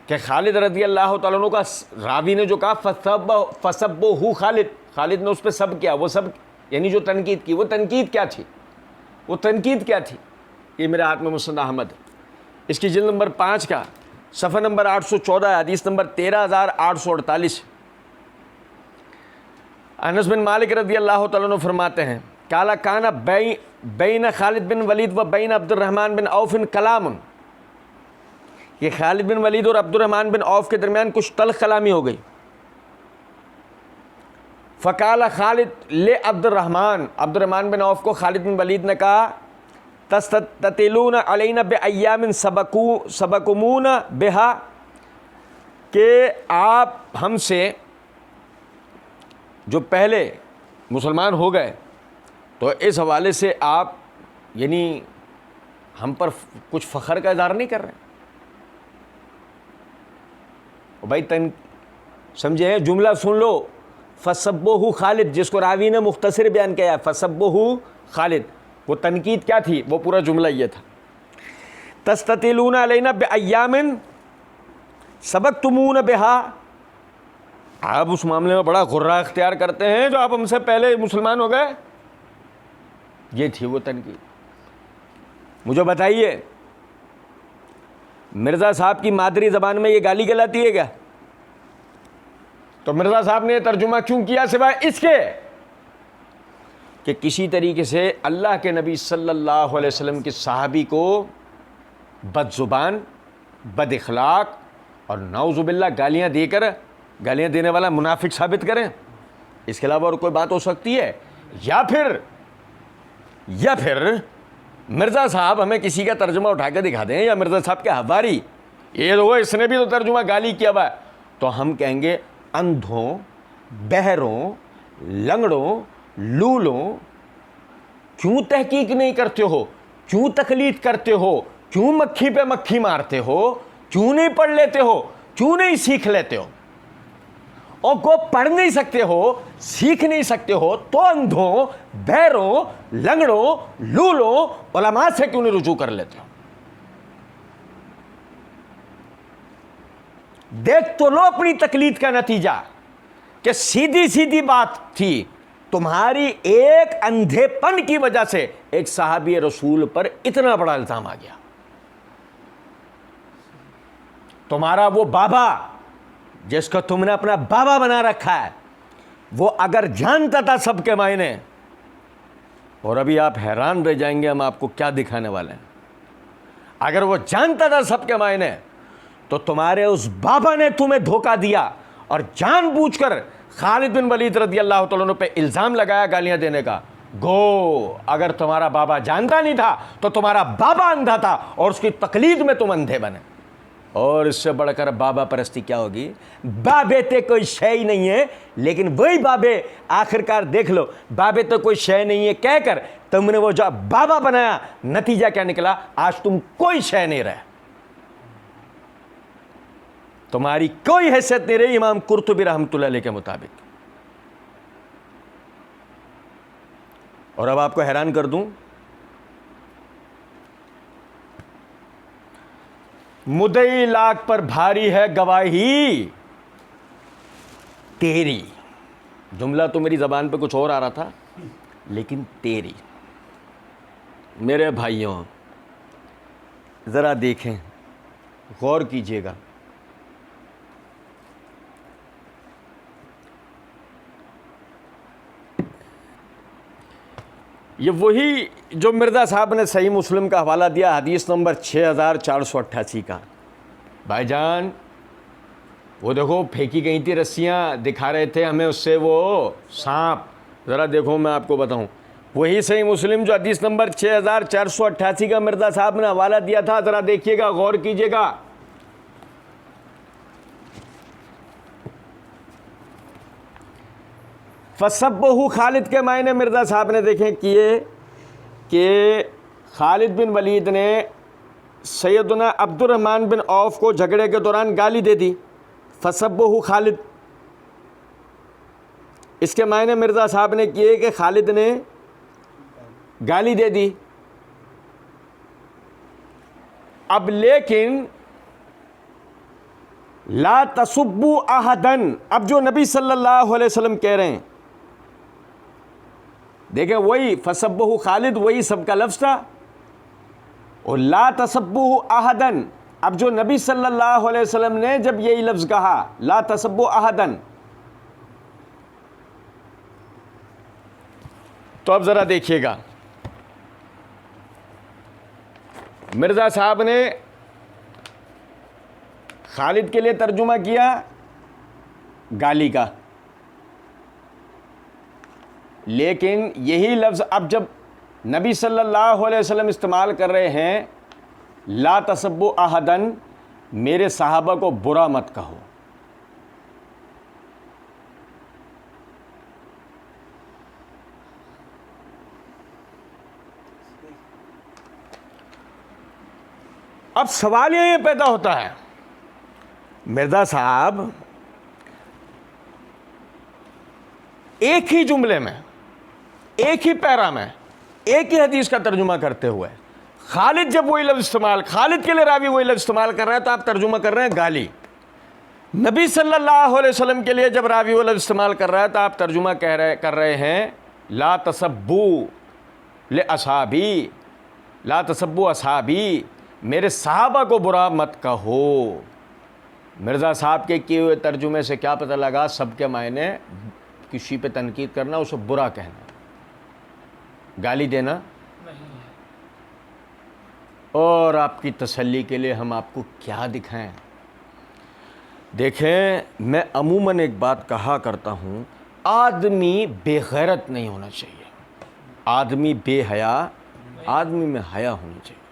کہ خالد رضی اللہ تعالیٰ عنہ کا راوی نے جو کہا فَسَبُّهُ خالد, خالد نے اس پہ سب کیا, وہ سب یعنی جو تنقید کی, وہ تنقید کیا تھی, وہ تنقید کیا تھی؟ یہ میرے ہاتھ میں مسند احمد ہے, اس کی جلد نمبر 5 کا صفحہ نمبر 814 حدیث نمبر 13848. انس بن مالک رضی اللہ تعالیٰ عنہ فرماتے ہیں قال کان بین خالد بن ولید و بین عبد الرحمن بن عوف کلام. یہ خالد بن ولید اور عبد الرحمن بن عوف کے درمیان کچھ تلخ کلامی ہو گئی. فقال خالد لعبد الرحمن بن عوف کو خالد بن ولید نے کہا تستطیلون علینا بایام سبقومون بہا, کہ آپ ہم سے جو پہلے مسلمان ہو گئے تو اس حوالے سے آپ یعنی ہم پر کچھ فخر کا اظہار نہیں کر رہے ہیں. بھائی سمجھے, جملہ سن لو, فَسَبُّهُ خالد, جس کو راوی نے مختصر بیان کیا ہے, فَسَبُّهُ خالد, وہ تنقید کیا تھی, وہ پورا جملہ یہ تھا تستطیلون علینا بایام سبقتمون بہا. آپ اس معاملے میں بڑا غرہ اختیار کرتے ہیں جو آپ ہم سے پہلے مسلمان ہو گئے, یہ تھی وہ تنقید. مجھے بتائیے مرزا صاحب کی مادری زبان میں یہ گالی کہلاتی ہے کیا؟ تو مرزا صاحب نے ترجمہ کیوں کیا سوائے اس کے کہ کسی طریقے سے اللہ کے نبی صلی اللہ علیہ وسلم کے صحابی کو بد زبان, بد اخلاق اور نعوذ باللہ گالیاں دے کر گالیاں دینے والا منافق ثابت کریں. اس کے علاوہ اور کوئی بات ہو سکتی ہے؟ یا پھر مرزا صاحب ہمیں کسی کا ترجمہ اٹھا کے دکھا دیں, یا مرزا صاحب کے حواری یہ تو اس نے بھی تو ترجمہ گالی کیا ہوا ہے, تو ہم کہیں گے اندھوں, بہروں, لنگڑوں, لولوں, کیوں تحقیق نہیں کرتے ہو, کیوں تقلید کرتے ہو, کیوں مکھی پہ مکھی مارتے ہو, کیوں نہیں پڑھ لیتے ہو, کیوں نہیں سیکھ لیتے ہو, اور کو پڑھ نہیں سکتے ہو, سیکھ نہیں سکتے ہو, تو اندھوں, بہروں, لنگڑوں, لولوں علماء سے کیوں نہیں رجوع کر لیتے ہو؟ دیکھ تو لو اپنی تقلید کا نتیجہ کہ سیدھی سیدھی بات تھی, تمہاری ایک اندھے پن کی وجہ سے ایک صحابی رسول پر اتنا بڑا الزام آ گیا. تمہارا وہ بابا جس کو تم نے اپنا بابا بنا رکھا ہے, وہ اگر جانتا تھا سب کے معنی, اور ابھی آپ حیران رہ جائیں گے ہم آپ کو کیا دکھانے والے ہیں, اگر وہ جانتا تھا سب کے معنی تو تمہارے اس بابا نے تمہیں دھوکہ دیا اور جان بوجھ کر خالد بن ولید رضی اللہ تعالیٰ عنہ پہ الزام لگایا گالیاں دینے کا, گو اگر تمہارا بابا جانتا نہیں تھا تو تمہارا بابا اندھا تھا اور اس کی تقلید میں تم اندھے بنے. اور اس سے بڑھ کر بابا پرستی کیا ہوگی؟ بابے تے کوئی شے ہی نہیں ہے، لیکن وہی بابے آخرکار دیکھ لو، بابے تو کوئی شے نہیں ہے کہہ کر تم نے وہ جو بابا بنایا، نتیجہ کیا نکلا؟ آج تم کوئی شے نہیں رہے، تمہاری کوئی حیثیت نہیں رہی امام قرطبی رحمۃ اللہ علیہ کے مطابق. اور اب آپ کو حیران کر دوں، مدعی لاکھ پر بھاری ہے گواہی تیری. جملہ تو میری زبان پہ کچھ اور آ رہا تھا، لیکن تیری. میرے بھائیوں ذرا دیکھیں، غور کیجئے گا. یہ وہی جو مرزا صاحب نے صحیح مسلم کا حوالہ دیا، حدیث نمبر 6488 کا. بھائی جان وہ دیکھو پھینکی گئی تھی رسیاں، دکھا رہے تھے ہمیں اس سے وہ سانپ. ذرا دیکھو میں آپ کو بتاؤں، وہی صحیح مسلم جو حدیث نمبر 6488 کا مرزا صاحب نے حوالہ دیا تھا. ذرا دیکھیے گا، غور کیجیے گا. فَسَبَّهُ خالد کے معنی مرزا صاحب نے دیکھیں کیے کہ خالد بن ولید نے سیدنا عبد الرحمن بن عوف کو جھگڑے کے دوران گالی دے دی. فَسَبَّهُ خالد، اس کے معنی مرزا صاحب نے کیے کہ خالد نے گالی دے دی. اب لیکن لا تسبوا احدن، اب جو نبی صلی اللہ علیہ وسلم کہہ رہے ہیں، دیکھیں وہی فسبہ خالد وہی سب کا لفظ تھا، اور لا تسبوا احدن، اب جو نبی صلی اللہ علیہ وسلم نے جب یہی لفظ کہا لا تسبوا احدن، تو اب ذرا دیکھیے گا، مرزا صاحب نے خالد کے لیے ترجمہ کیا گالی کا، لیکن یہی لفظ اب جب نبی صلی اللہ علیہ وسلم استعمال کر رہے ہیں لا تسبوا احدن، میرے صحابہ کو برا مت کہو. اب سوال یہ پیدا ہوتا ہے، مرزا صاحب ایک ہی جملے میں، ایک ہی پیرا میں، ایک ہی حدیث کا ترجمہ کرتے ہوئے خالد جب وہی لفظ استعمال، خالد کے لیے راوی وہی لفظ استعمال کر رہے ہیں تو آپ ترجمہ کر رہے ہیں گالی. نبی صلی اللہ علیہ وسلم کے لیے جب راوی وہ لفظ استعمال کر رہا ہے تو آپ ترجمہ کر رہے ہیں لا تسبوا لاصحابی، لا تسبوا اصحابی، میرے صحابہ کو برا مت کہو. مرزا صاحب کے کیے ہوئے ترجمے سے کیا پتہ لگا؟ سب کے معنی کسی پہ تنقید کرنا، اسے برا کہنا، گالی دینا. اور آپ کی تسلی کے لیے ہم آپ کو کیا دکھائیں؟ دیکھیں میں عموماً ایک بات کہا کرتا ہوں، آدمی بے غیرت نہیں ہونا چاہیے، آدمی بے حیا، آدمی میں حیا ہونی چاہیے.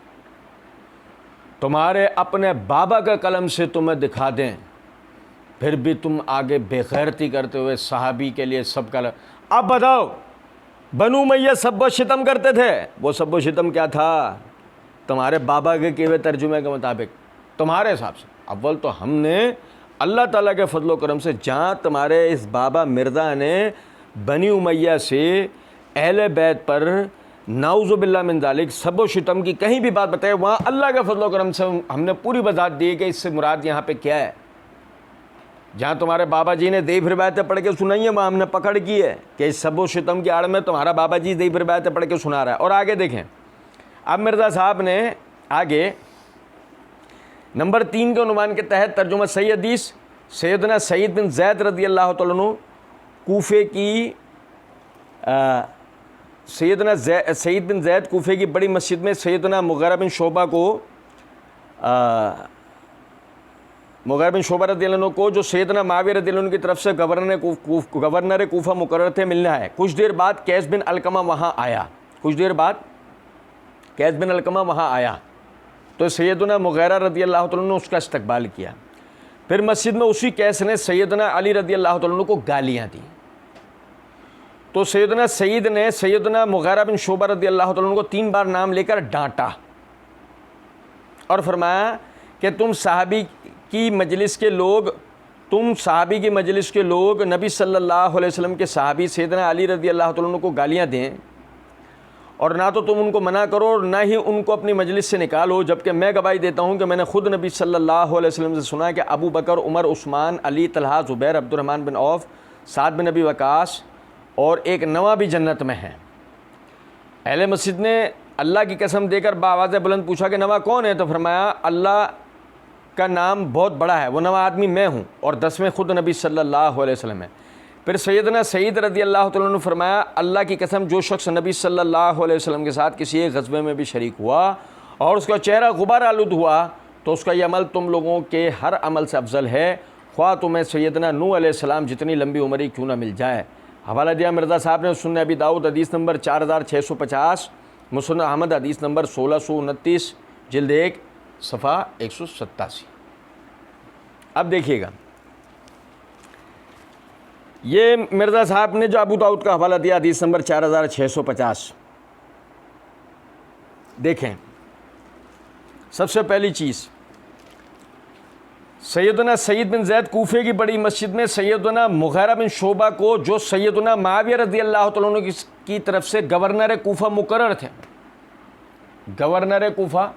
تمہارے اپنے بابا کا قلم سے تمہیں دکھا دیں، پھر بھی تم آگے بے غیرتی کرتے ہوئے صحابی کے لیے سب کا اب بتاؤ، بنو امیہ سب و شتم کرتے تھے، وہ سب و شتم کیا تھا؟ تمہارے بابا کے کیے ہوئے ترجمے کے مطابق تمہارے حساب سے. اول تو ہم نے اللہ تعالیٰ کے فضل و کرم سے جہاں تمہارے اس بابا مرزا نے بنی امیہ سے اہل بیت پر نعوذ باللہ من ذالک سب و شتم کی کہیں بھی بات بتائے، وہاں اللہ کے فضل و کرم سے ہم نے پوری وضاحت دی کہ اس سے مراد یہاں پہ کیا ہے. جہاں تمہارے بابا جی نے ضعیف روایتیں پڑھ کے سنائی ہیں وہاں ہم نے پکڑ کی ہے کہ اس سب و شتم کی آڑ میں تمہارا بابا جی ضعیف روایتیں پڑھ کے سنا رہا ہے. اور آگے دیکھیں، اب مرزا صاحب نے آگے نمبر 3 کے عنوان کے تحت ترجمہ صحیح حدیث، سیدنا سعید بن زید رضی اللہ تعالیٰ عنہ کوفے کی سیدنا سعید بن زید کوفے کی بڑی مسجد میں سیدنا مغیرہ بن شعبہ کو مغیرہ بن شعبہ رضی اللہ عنہ کو جو سیدنا معاویہ رضی اللہ عنہ کی طرف سے گورنر کوفہ مقرر تھے ملنا ہے. کچھ دیر بعد قیس بن علقمہ وہاں آیا تو سیدنا مغیرہ رضی اللہ تعالیٰ نے اس کا استقبال کیا. پھر مسجد میں اسی قیس نے سیدنا علی رضی اللہ تعالیٰ عنہ کو گالیاں دیں. تو سیدنا سعید نے سیدنا مغیرہ بن شعبہ رضی اللہ تعالیٰ عنہ کو 3 بار نام لے کر ڈانٹا اور فرمایا کہ تم صحابی کی مجلس کے لوگ نبی صلی اللہ علیہ وسلم کے صحابی سیدنا علی رضی اللہ تعالیٰ عنہ کو گالیاں دیں اور نہ تو تم ان کو منع کرو اور نہ ہی ان کو اپنی مجلس سے نکالو، جبکہ میں گواہی دیتا ہوں کہ میں نے خود نبی صلی اللہ علیہ وسلم سے سنا کہ ابو بکر، عمر، عثمان، علی، طلحہ، زبیر، عبد الرحمن بن عوف، سعد بن ابی وقاص اور ایک نواں بھی جنت میں ہیں. اہل مسجد نے اللہ کی قسم دے کر بآواز بلند پوچھا کہ نواں کون ہے؟ تو فرمایا اللہ کا نام بہت بڑا ہے، وہ نواں آدمی میں ہوں اور 10ویں خود نبی صلی اللہ علیہ وسلم ہے. پھر سیدنا سعید رضی اللہ تعالیٰ عنہ نے فرمایا اللہ کی قسم جو شخص نبی صلی اللہ علیہ وسلم کے ساتھ کسی ایک غزوے میں بھی شریک ہوا اور اس کا چہرہ غبار آلود ہوا تو اس کا یہ عمل تم لوگوں کے ہر عمل سے افضل ہے، خواہ تمہیں سیدنا نوح علیہ السلام جتنی لمبی عمری کیوں نہ مل جائے. حوالہ دیا مرزا صاحب نے سنن ابی داؤد حدیث نمبر 4650، مسند احمد حدیث نمبر 1629، جلد 1 صفحہ 187. اب دیکھیے گا یہ مرزا صاحب نے جو ابو داؤد کا حوالہ دیا حدیث نمبر 4650. دیکھیں سب سے پہلی چیز سیدنا سعید بن زید کوفے کی بڑی مسجد میں سیدنا مغیرہ بن شعبہ کو جو سیدنا معاویہ رضی اللہ تعالیٰ عنہ کی طرف سے گورنر کوفہ مقرر تھے. گورنر کوفہ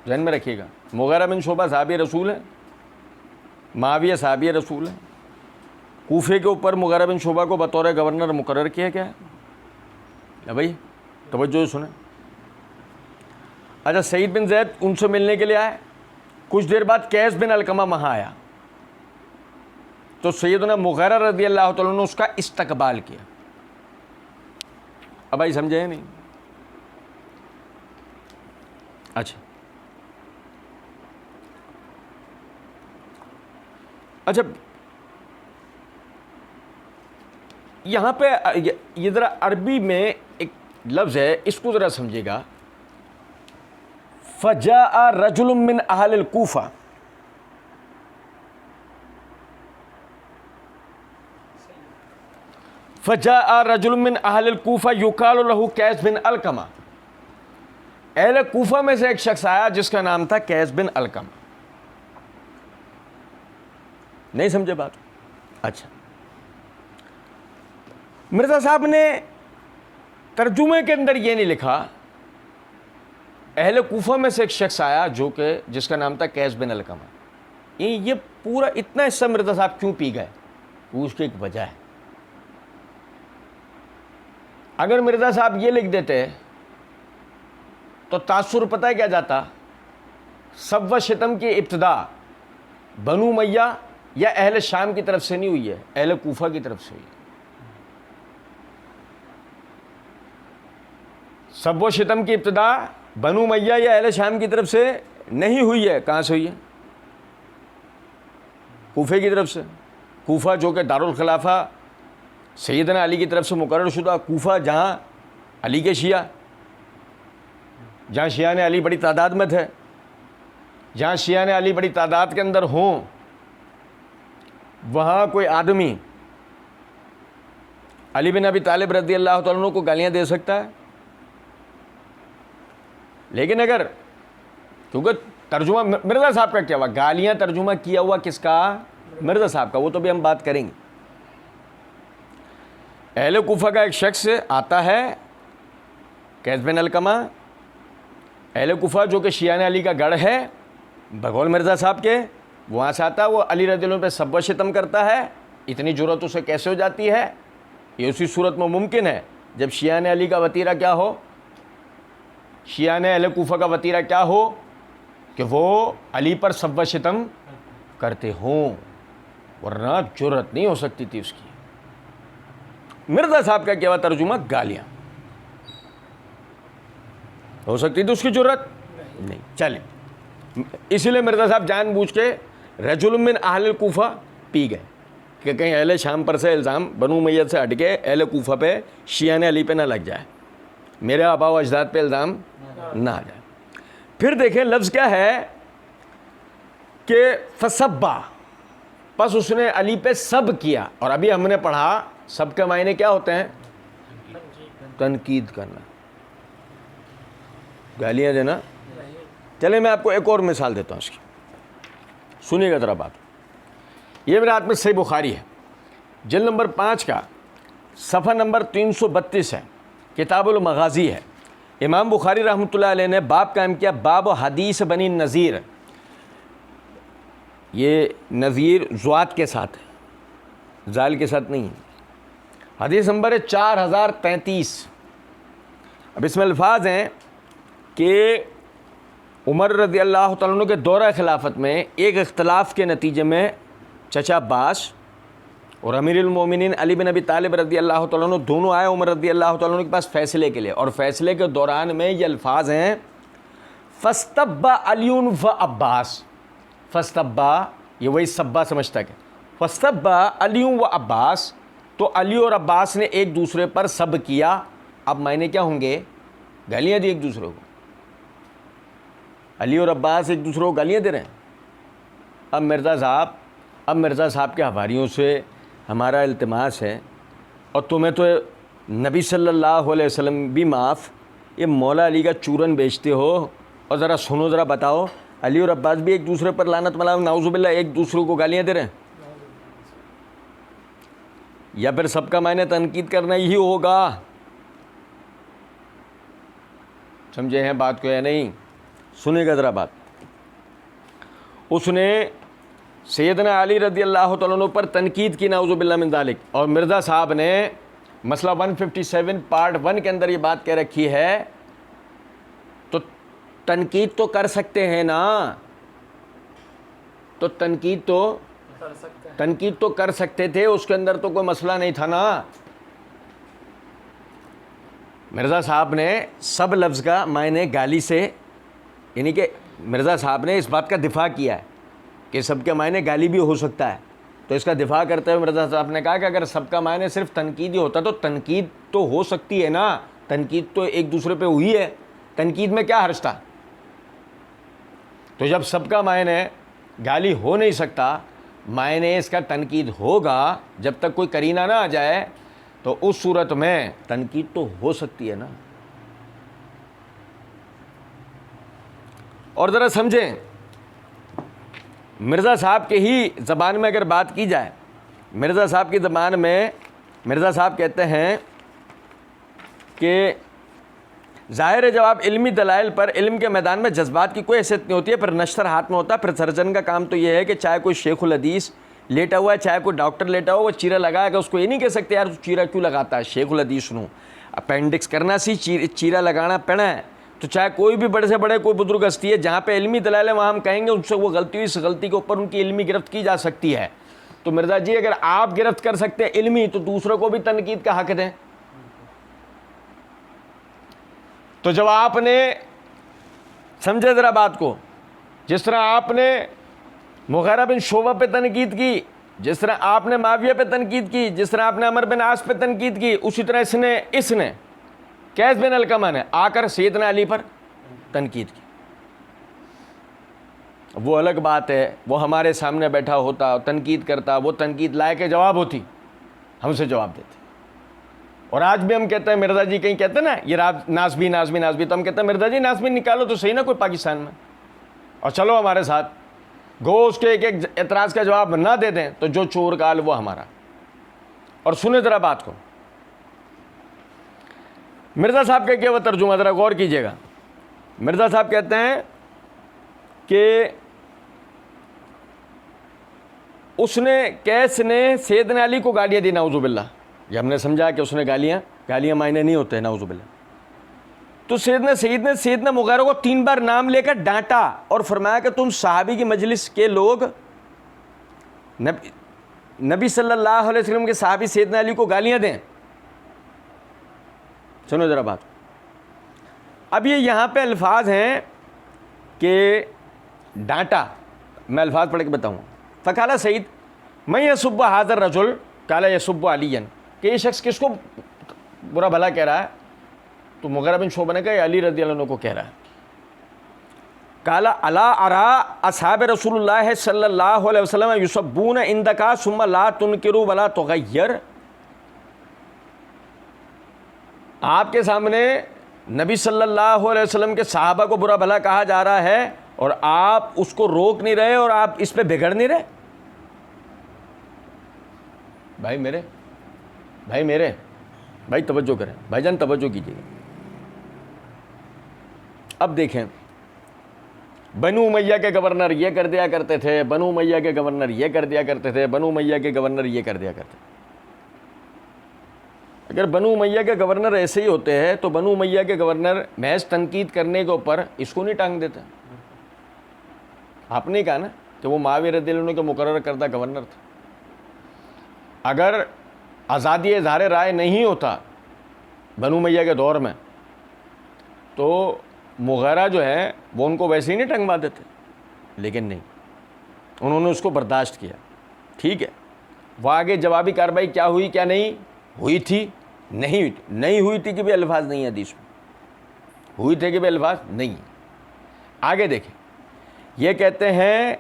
ذہن میں رکھیے گا. مغیرہ بن شعبہ صحابی رسول ہیں، معاویہ صحابی رسول ہیں. کوفے کے اوپر مغیرہ بن شعبہ کو بطور گورنر مقرر کیا گیا ہے. بھائی توجہ سنیں. اچھا سعید بن زید ان سے ملنے کے لیے آئے. کچھ دیر بعد قیس بن علقمہ وہاں آیا تو سیدنا مغیرہ رضی اللہ تعالیٰ نے اس کا استقبال کیا. اب بھائی سمجھے نہیں؟ اچھا یہاں پہ یہ ذرا عربی میں ایک لفظ ہے، اس کو ذرا سمجھے گا. فجاء رجل من اہل الکوفہ، فجاء رجل من اہل الکوفہ یقال له قیس بن علقمہ. اہل کوفہ میں سے ایک شخص آیا جس کا نام تھا قیس بن علقمہ. نہیں سمجھے بات؟ اچھا مرزا صاحب نے ترجمے کے اندر یہ نہیں لکھا اہل کوفہ میں سے ایک شخص آیا جس کا نام تھا قیس بن علقمہ. یہ پورا اتنا حصہ مرزا صاحب کیوں پی گئے؟ اس کی ایک وجہ ہے. اگر مرزا صاحب یہ لکھ دیتے تو تاثر پتہ ہے کیا جاتا؟ سب و شتم کی ابتدا بنو امیہ یا اہل شام کی طرف سے نہیں ہوئی ہے، اہل کوفہ کی طرف سے ہوئی ہے. سب و شتم کی ابتدا بنو امیہ یا اہل شام کی طرف سے نہیں ہوئی ہے. کہاں سے ہوئی ہے؟ کوفے کی طرف سے. کوفہ جو کہ دارالخلافہ سیدنا علی کی طرف سے مقرر شدہ کوفہ، جہاں علی کے شیعہ، جہاں شیعہ نے علی بڑی تعداد میں تھے، جہاں شیعہ نے علی بڑی تعداد کے اندر ہوں، وہاں کوئی آدمی علی بن ابی طالب رضی اللہ تعالیٰ عنہ کو گالیاں دے سکتا ہے؟ لیکن اگر کیونکہ ترجمہ مرزا صاحب کا کیا ہوا، گالیاں ترجمہ کیا ہوا کس کا؟ مرزا صاحب کا. وہ تو بھی ہم بات کریں گے. اہل کوفہ کا ایک شخص آتا ہے قیس بن علقمہ. اہل کوفہ جو کہ شیعہ علی کا گڑھ ہے بقول مرزا صاحب کے، وہاں سے آتا ہے. وہ علی رضی اللہ عنہ پہ سب و شتم کرتا ہے. اتنی جرأت اسے کیسے ہو جاتی ہے؟ یہ اسی صورت میں ممکن ہے جب شیعہ علی کا وتیرہ کیا ہو، شیعہ اہل کوفہ کا وتیرہ کیا ہو کہ وہ علی پر سب و شتم کرتے ہوں، ورنہ جرأت نہیں ہو سکتی تھی اس کی. مرزا صاحب کا کیا ہوا ترجمہ؟ گالیاں. ہو سکتی تھی اس کی جرأت؟ نہیں. چلیں, اسی لیے مرزا صاحب جان بوجھ کے رجل من اہل الکوفہ پی گئے کہ کہیں اہل شام پر سے الزام بنو امیہ سے ہٹ کے اہل کوفہ پہ شیعہ نے علی پہ نہ لگ جائے, میرے آبا و اجداد پہ الزام نہ آ جائے. پھر دیکھیں لفظ کیا ہے کہ فسبا, پس اس نے علی پہ سب کیا. اور ابھی ہم نے پڑھا سب کے معنی کیا ہوتے ہیں؟ تنقید کرنا, گالیاں دینا. چلے میں آپ کو ایک اور مثال دیتا ہوں اس کی, سنیے گا ذرا بات. یہ میرے ہاتھ میں صحیح بخاری ہے, جلد نمبر 5 کا صفحہ نمبر 332 ہے, کتاب المغازی ہے. امام بخاری رحمۃ اللہ علیہ نے باب قائم کیا, باب و حدیث بنی نذیر. یہ نذیر زوات کے ساتھ ہے, زال کے ساتھ نہیں. حدیث نمبر ہے 4033. اب اس میں الفاظ ہیں کہ عمر رضی اللہ تعالیٰ عنہ کے دورہ خلافت میں ایک اختلاف کے نتیجے میں چچا عباس اور امیر المومنین علی بن ابی طالب رضی اللہ تعالیٰ عنہ دونوں آئے عمر رضی اللہ تعالیٰ عنہ کے پاس فیصلے کے لیے. اور فیصلے کے دوران میں یہ الفاظ ہیں فاستبا علی و عباس. فاستبا یہ وہی سبا سمجھتا ہے, فاستبا علی و عباس, تو علی اور عباس نے ایک دوسرے پر سب کیا. اب معنی کیا ہوں گے؟ گالیاں دی ایک دوسرے کو. علی اور عباس ایک دوسرے کو گالیاں دے رہے ہیں. اب مرزا صاحب کے حواریوں سے ہمارا التماس ہے, اور تمہیں تو نبی صلی اللہ علیہ وسلم بھی معاف, یہ مولا علی کا چورن بیچتے ہو. اور ذرا سنو, ذرا بتاؤ, علی اور عباس بھی ایک دوسرے پر لعنت ملام نعوذ باللہ ایک دوسرے کو گالیاں دے رہے ہیں, یا پھر سب کا معنی تنقید کرنا ہی ہوگا؟ سمجھے ہیں بات کو یا نہیں؟ سنیں گا ذرا بات. اس نے سیدنا علی رضی اللہ تعالیٰ عنہ پر تنقید کی نعوذ باللہ من ذالک, اور مرزا صاحب نے مسئلہ 157 پارٹ 1 کے اندر یہ بات کہہ رکھی ہے, تو تنقید تو کر سکتے ہیں نا, تو تنقید تو کر سکتے تھے, اس کے اندر تو کوئی مسئلہ نہیں تھا نا. مرزا صاحب نے سب لفظ کا معنی گالی سے, یعنی کہ مرزا صاحب نے اس بات کا دفاع کیا ہے کہ سب کا معنی گالی بھی ہو سکتا ہے. تو اس کا دفاع کرتے ہوئے مرزا صاحب نے کہا کہ اگر سب کا معنی صرف تنقید ہی ہوتا تو تنقید تو ہو سکتی ہے نا, تنقید تو ایک دوسرے پہ ہوئی ہے, تنقید میں کیا حرج تھا؟ تو جب سب کا معنی گالی ہو نہیں سکتا, معنی اس کا تنقید ہوگا, جب تک کوئی کرینہ نہ آ جائے, تو اس صورت میں تنقید تو ہو سکتی ہے نا. اور ذرا سمجھیں, مرزا صاحب کے ہی زبان میں اگر بات کی جائے, مرزا صاحب کی زبان میں مرزا صاحب کہتے ہیں کہ ظاہر ہے جواب علمی دلائل پر علم کے میدان میں جذبات کی کوئی حیثیت نہیں ہوتی ہے, پھر نشتر ہاتھ میں ہوتا ہے. پھر سرجن کا کام تو یہ ہے کہ چاہے کوئی شیخ الحدیث لیٹا ہوا ہے, چاہے کوئی ڈاکٹر لیٹا ہوا, وہ چیرا لگائے گا, اس کو یہ نہیں کہہ سکتے یار چیرا کیوں لگاتا ہے, شیخ الحدیث نو اپینڈکس کرنا سی چیرا لگانا پڑا ہے. تو چاہے کوئی بھی بڑے سے بڑے کوئی بزرگ ہستی ہے, جہاں پہ علمی دلائل ہے وہاں ہم کہیں گے ان سے وہ غلطی ہوئی, اس غلطی کے اوپر ان کی علمی گرفت کی جا سکتی ہے. تو مرزا جی اگر آپ گرفت کر سکتے ہیں علمی, تو دوسروں کو بھی تنقید کا حق دیں. تو جب آپ نے سمجھے ذرا بات کو, جس طرح آپ نے مغیرہ بن شعبہ پہ تنقید کی, جس طرح آپ نے معاویہ پہ تنقید کی, جس طرح آپ نے عمر بن عاص پہ تنقید کی, اسی طرح اس نے قیس بن علقمہ نے آ کر سیدنا علی پر تنقید کی. وہ الگ بات ہے, وہ ہمارے سامنے بیٹھا ہوتا, تنقید کرتا, وہ تنقید لائق جواب ہوتی, ہم سے جواب دیتے. اور آج بھی ہم کہتے ہیں مرزا جی کہیں کہتے ہیں نا یہ ناسبی, تو ہم کہتے ہیں مرزا جی ناسبی نکالو تو صحیح نا کوئی پاکستان میں, اور چلو ہمارے ساتھ, گو اس کے ایک اعتراض کا جواب نہ دے دیں تو جو چور کال وہ ہمارا. اور سنیں ذرا بات کو, مرزا صاحب کا کیا وہ ترجمہ ذرا غور کیجیے گا. مرزا صاحب کہتے ہیں کہ اس نے قیس نے سیدنا علی کو گالیاں دی نعوذ باللہ. یہ ہم نے سمجھا کہ اس نے گالیاں معنی نہیں ہوتے نعوذ باللہ. تو سیدنا مغیرہ کو 3 بار نام لے کر ڈانٹا اور فرمایا کہ تم صحابی کی مجلس کے لوگ نبی صلی اللہ علیہ وسلم کے صحابی سیدنا علی کو گالیاں دیں. سنو ذرا بات. اب یہ یہاں پہ الفاظ ہیں کہ ڈانٹا. میں الفاظ پڑھ کے بتاؤں. فقال سعید من یسب ھذا الرجل قال یسب علیا، کہ یہ شخص کس کو برا بھلا کہہ رہا ہے؟ تو مغیرہ بن شعبہ نے کہا یہ علی رضی اللہ عنہ کو کہہ رہا ہے. قال الا ارى اصحاب رسول اللہ صلی اللہ علیہ وسلم یسبون عندک ثم لا تنکر ولا تغیر. آپ کے سامنے نبی صلی اللہ علیہ وسلم کے صحابہ کو برا بھلا کہا جا رہا ہے اور آپ اس کو روک نہیں رہے اور آپ اس پہ بگڑ نہیں رہے. بھائی توجہ کریں، بھائی جان توجہ کیجیے. اب دیکھیں، بنو امیہ کے گورنر یہ کر دیا کرتے تھے، بنو امیہ کے گورنر یہ کر دیا کرتے تھے، بنو امیہ کے گورنر یہ کر دیا کرتے تھے. اگر بنو امیہ کے گورنر ایسے ہی ہوتے ہیں تو بنو امیہ کے گورنر محض تنقید کرنے کے اوپر اس کو نہیں ٹانگ دیتے. آپ نے کہا نا کہ وہ معاویہ رضی اللہ عنہ کے مقرر کردہ گورنر تھے. اگر آزادی اظہار رائے نہیں ہوتا بنو امیہ کے دور میں تو مغیرہ جو ہے وہ ان کو ویسے ہی نہیں ٹنگوا دیتے، لیکن نہیں، انہوں نے اس کو برداشت کیا. ٹھیک ہے، وہ آگے جوابی کارروائی کیا ہوئی کیا نہیں ہوئی تھی، نہیں ہوئی تھی کہ بھی الفاظ نہیں ہیں حدیث میں، ہوئی تھے کہ بھی الفاظ نہیں ہیں. آگے دیکھیں، یہ کہتے ہیں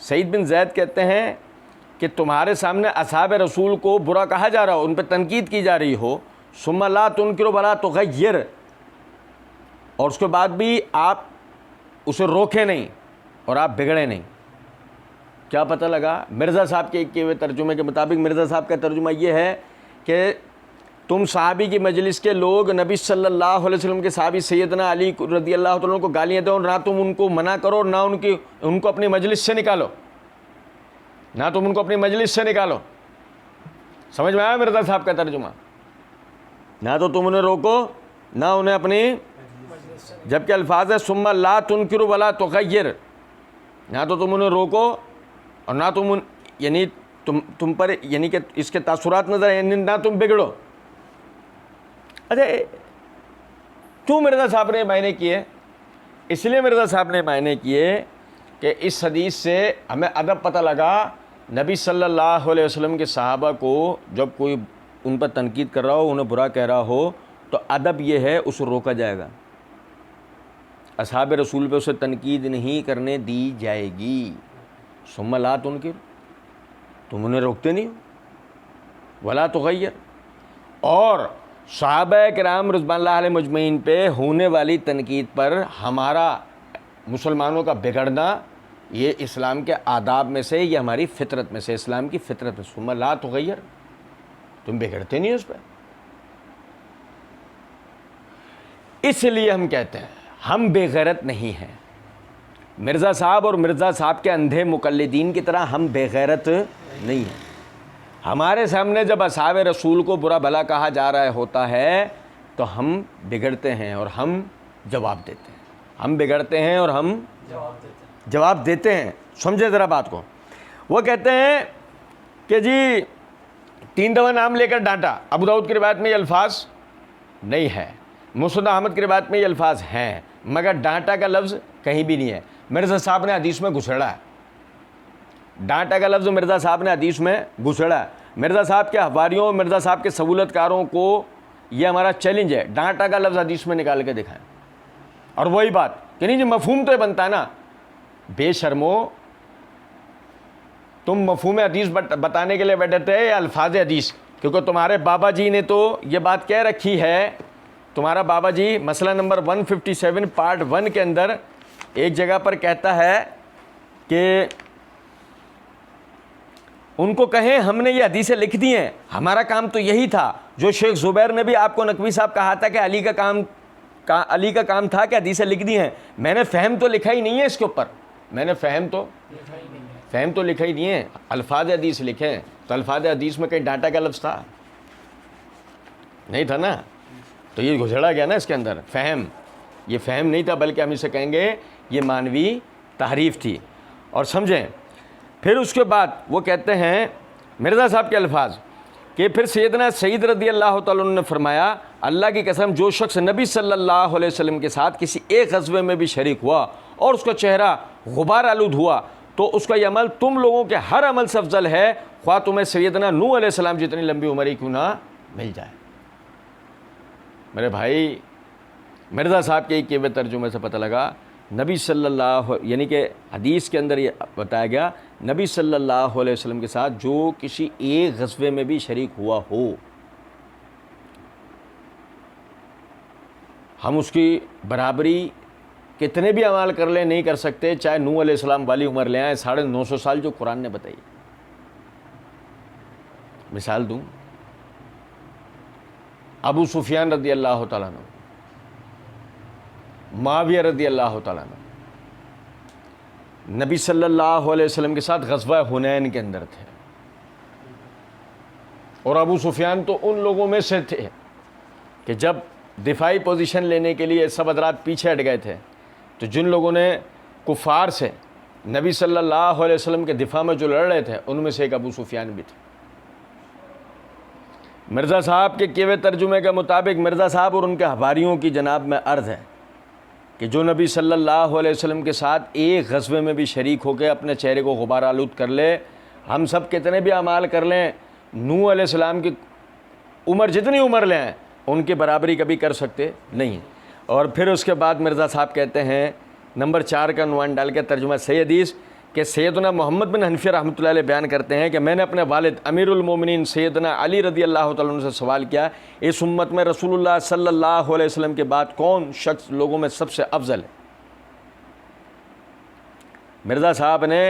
سعید بن زید کہتے ہیں کہ تمہارے سامنے اصحاب رسول کو برا کہا جا رہا ہو، ان پہ تنقید کی جا رہی ہو، ثم لا تنکر ولا تغیر، اور اس کے بعد بھی آپ اسے روکے نہیں اور آپ بگڑے نہیں. کیا پتہ لگا؟ مرزا صاحب کے کیے ہوئے ترجمے کے مطابق مرزا صاحب کا ترجمہ یہ ہے کہ تم صحابی کی مجلس کے لوگ نبی صلی اللہ علیہ وسلم کے صحابی سیدنا علی رضی اللہ عنہ کو گالیاں دو، نہ تم ان کو منع کرو، نہ ان کو اپنی مجلس سے نکالو، سمجھ میں آیا مرزا صاحب کا ترجمہ؟ نہ تو تم انہیں روکو نہ انہیں اپنی، جبکہ الفاظ ہے ثم لا تنکر ولا تغیر، نہ تو تم انہیں روکو اور نہ تم پر یعنی کہ اس کے تاثرات نظر ہیں، نہ تم بگڑو. اچھا، کیوں مرزا صاحب نے معنی کیے؟ اس لیے مرزا صاحب نے معنی کیے کہ اس حدیث سے ہمیں ادب پتہ لگا. نبی صلی اللہ علیہ وسلم کے صحابہ کو جب کوئی ان پر تنقید کر رہا ہو، انہیں برا کہہ رہا ہو، تو ادب یہ ہے اسے روکا جائے گا. اصحاب رسول پہ اسے تنقید نہیں کرنے دی جائے گی. ثم لا تنکر، تم انہیں روکتے نہیں ہو، ولا تغیر. اور صحابہ کرام رضوان اللہ علیہ مجمعین پہ ہونے والی تنقید پر ہمارا مسلمانوں کا بگڑنا یہ اسلام کے آداب میں سے، یہ ہماری فطرت میں سے، اسلام کی فطرت میں. ثم لا تغیر، تم بگڑتے نہیں ہو اس پہ. اس لیے ہم کہتے ہیں ہم بے غیرت نہیں ہیں. مرزا صاحب اور مرزا صاحب کے اندھے مقلدین کی طرح ہم بے غیرت نہیں ہیں. ہمارے سامنے جب اصحاب رسول کو برا بھلا کہا جا رہا ہوتا ہے تو ہم بگڑتے ہیں اور ہم جواب دیتے ہیں. ہم بگڑتے ہیں اور ہم جواب دیتے ہیں. سمجھے ذرا بات کو. وہ کہتے ہیں کہ جی 3 دفعہ نام لے کر ڈانٹا. ابو داؤد کی روایت میں یہ الفاظ نہیں ہے، مسند احمد کی روایت میں یہ الفاظ ہیں، مگر ڈانٹا کا لفظ کہیں بھی نہیں ہے. مرزا صاحب نے حدیث میں گھسڑا ہے. ڈانٹا کا لفظ مرزا صاحب نے حدیث میں گھسڑا ہے. مرزا صاحب کے حواریوں، مرزا صاحب کے سہولت کاروں کو یہ ہمارا چیلنج ہے، ڈانٹا کا لفظ حدیث میں نکال کے دکھائیں. اور وہی بات کہ نہیں جی مفہوم تو یہ بنتا ہے نا. بے شرمو، تم مفہوم حدیث بتانے کے لیے بیٹھے تھے یا الفاظ حدیث؟ کیونکہ تمہارے بابا جی نے تو یہ بات کہہ رکھی ہے. تمہارا بابا جی مسئلہ نمبر 157 پارٹ 1 کے اندر ایک جگہ پر کہتا ہے کہ ان کو کہیں ہم نے یہ حدیثیں لکھ دی ہیں، ہمارا کام تو یہی تھا جو شیخ زبیر نے بھی آپ کو نقوی صاحب کہا تھا کہ علی کا کام تھا کہ حدیثیں لکھ دی ہیں. میں نے فہم تو لکھا ہی نہیں ہے اس کے اوپر، میں نے فہم تو لکھا ہی نہیں ہے، الفاظ حدیث لکھے ہیں. تو الفاظ حدیث میں کہیں ڈانٹا کا لفظ تھا؟ نہیں تھا نا. تو یہ گھسڑا گیا نا اس کے اندر. یہ فہم نہیں تھا، بلکہ ہم اسے کہیں گے یہ مانوی تحریف تھی. اور سمجھیں پھر اس کے بعد وہ کہتے ہیں مرزا صاحب کے الفاظ کہ پھر سیدنا سعید رضی اللہ تعالیٰ عنہ نے فرمایا اللہ کی قسم جو شخص نبی صلی اللہ علیہ وسلم کے ساتھ کسی ایک غزوے میں بھی شریک ہوا اور اس کا چہرہ غبار آلود ہوا تو اس کا یہ عمل تم لوگوں کے ہر عمل سے افضل ہے، خواہ تمہیں سیدنا نوح علیہ السلام جتنی لمبی عمر ہی کیوں نہ مل جائے۔ میرے بھائی، مرزا صاحب کے کیے ہوئے ترجمے سے پتہ لگا نبی صلی اللہ، یعنی کہ حدیث کے اندر یہ بتایا گیا نبی صلی اللہ علیہ وسلم کے ساتھ جو کسی ایک غزوے میں بھی شریک ہوا ہو، ہم اس کی برابری کتنے بھی اعمال کر لیں نہیں کر سکتے، چاہے نوح علیہ السلام والی عمر لے آئیں 950 سال جو قرآن نے بتائی۔ مثال دوں، ابو سفیان رضی اللہ تعالیٰ عنہ، معاویہ رضی اللہ تعالیٰ عنہ نبی صلی اللہ علیہ وسلم کے ساتھ غزوہ حنین کے اندر تھے، اور ابو سفیان تو ان لوگوں میں سے تھے کہ جب دفاعی پوزیشن لینے کے لیے سب حضرات پیچھے ہٹ گئے تھے تو جن لوگوں نے کفار سے نبی صلی اللہ علیہ وسلم کے دفاع میں جو لڑ رہے تھے ان میں سے ایک ابو سفیان بھی تھے۔ مرزا صاحب کے کیے ہوئے ترجمے کے مطابق مرزا صاحب اور ان کے حواریوں کی جناب میں عرض ہے کہ جو نبی صلی اللہ علیہ وسلم کے ساتھ ایک غزوے میں بھی شریک ہو کے اپنے چہرے کو غبار آلود کر لے، ہم سب کتنے بھی اعمال کر لیں، نوح علیہ السلام کی عمر جتنی عمر لیں ان کی برابری کبھی کر سکتے نہیں۔ اور پھر اس کے بعد مرزا صاحب کہتے ہیں نمبر 4 کا عنوان ڈال کے ترجمہ صحیح حدیث کہ سیدنا محمد بن حنفیہ رحمۃ اللہ علیہ بیان کرتے ہیں کہ میں نے اپنے والد امیر المومنین سیدنا علی رضی اللہ تعالیٰ عنہ سے سوال کیا، اس امت میں رسول اللہ صلی اللہ علیہ وسلم کے بعد کون شخص لوگوں میں سب سے افضل ہے؟ مرزا صاحب نے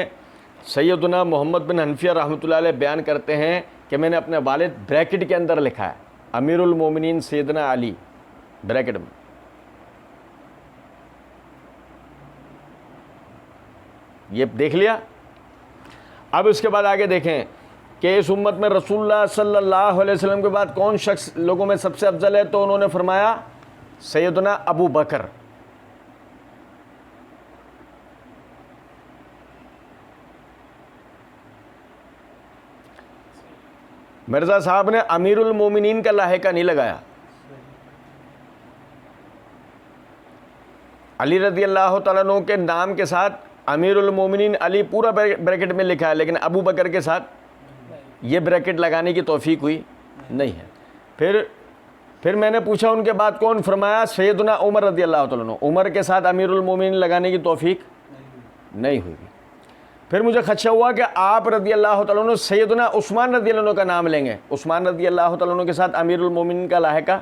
سیدنا محمد بن حنفیہ رحمۃ اللہ علیہ بیان کرتے ہیں کہ میں نے اپنے والد بریکٹ کے اندر لکھا ہے امیر المومنین سیدنا علی بریکٹ میں۔ یہ دیکھ لیا۔ اب اس کے بعد آگے دیکھیں کہ اس امت میں رسول اللہ صلی اللہ علیہ وسلم کے بعد کون شخص لوگوں میں سب سے افضل ہے، تو انہوں نے فرمایا سیدنا ابو بکر۔ مرزا صاحب نے امیر المومنین کا لاحقہ نہیں لگایا، علی رضی اللہ تعالیٰ عنہ کے نام کے ساتھ امیر المومنین علی پورا بریکٹ میں لکھا ہے، لیکن ابو بکر کے ساتھ یہ بریکٹ لگانے کی توفیق ہوئی نہیں ہے۔ پھر میں نے پوچھا ان کے بعد کون، فرمایا سیدنا عمر رضی اللہ تعالیٰ عنہ۔ عمر کے ساتھ امیر المومنین لگانے کی توفیق نہیں ہوئی۔ پھر مجھے خدشہ ہوا کہ آپ رضی اللہ تعالیٰ عنہ سیدنا عثمان رضی اللہ عنہ کا نام لیں گے، عثمان رضی اللہ تعالیٰ عنہ کے ساتھ امیر المومنین کا لاحقہ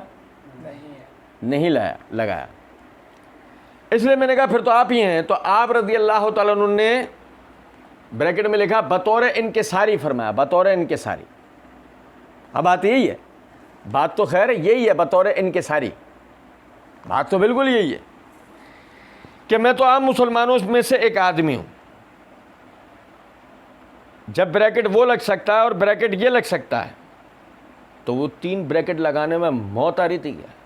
نہیں لگایا، اس لیے میں نے کہا پھر تو آپ ہی ہیں۔ تو آپ رضی اللہ تعالیٰ عنہ نے بریکٹ میں لکھا بطور انکساری فرمایا، بطور انکساری۔ اب بات یہی ہے، بات تو خیر یہی ہے، بطور انکساری بات تو بالکل یہی ہے کہ میں تو عام مسلمانوں میں سے ایک آدمی ہوں۔ جب بریکٹ وہ لگ سکتا ہے اور بریکٹ یہ لگ سکتا ہے تو وہ 3 بریکٹ لگانے میں موت آ رہی تھی کیا؟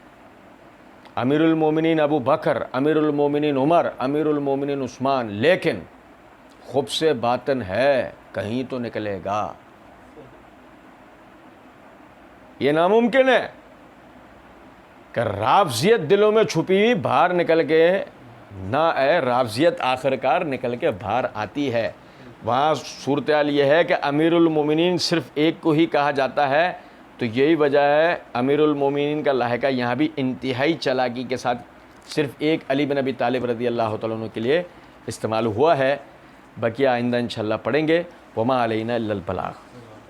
امیر المومنین ابو بکر، امیر المومنین عمر، امیر المومنین عثمان، لیکن خب سے باطن ہے کہیں تو نکلے گا، یہ ناممکن ہے کہ رافضیت دلوں میں چھپی ہوئی باہر نکل کے نہ آئے، رافضیت آخرکار نکل کے باہر آتی ہے۔ وہاں صورتحال یہ ہے کہ امیر المومنین صرف ایک کو ہی کہا جاتا ہے، تو یہی وجہ ہے امیر المومنین کا لاحقہ یہاں بھی انتہائی چالاکی کے ساتھ صرف ایک علی بن ابی طالب رضی اللہ تعالیٰ عنہ کے لیے استعمال ہوا ہے۔ بقیہ آئندہ انشاءاللہ پڑھیں گے۔ وما علینا الا البلاغ۔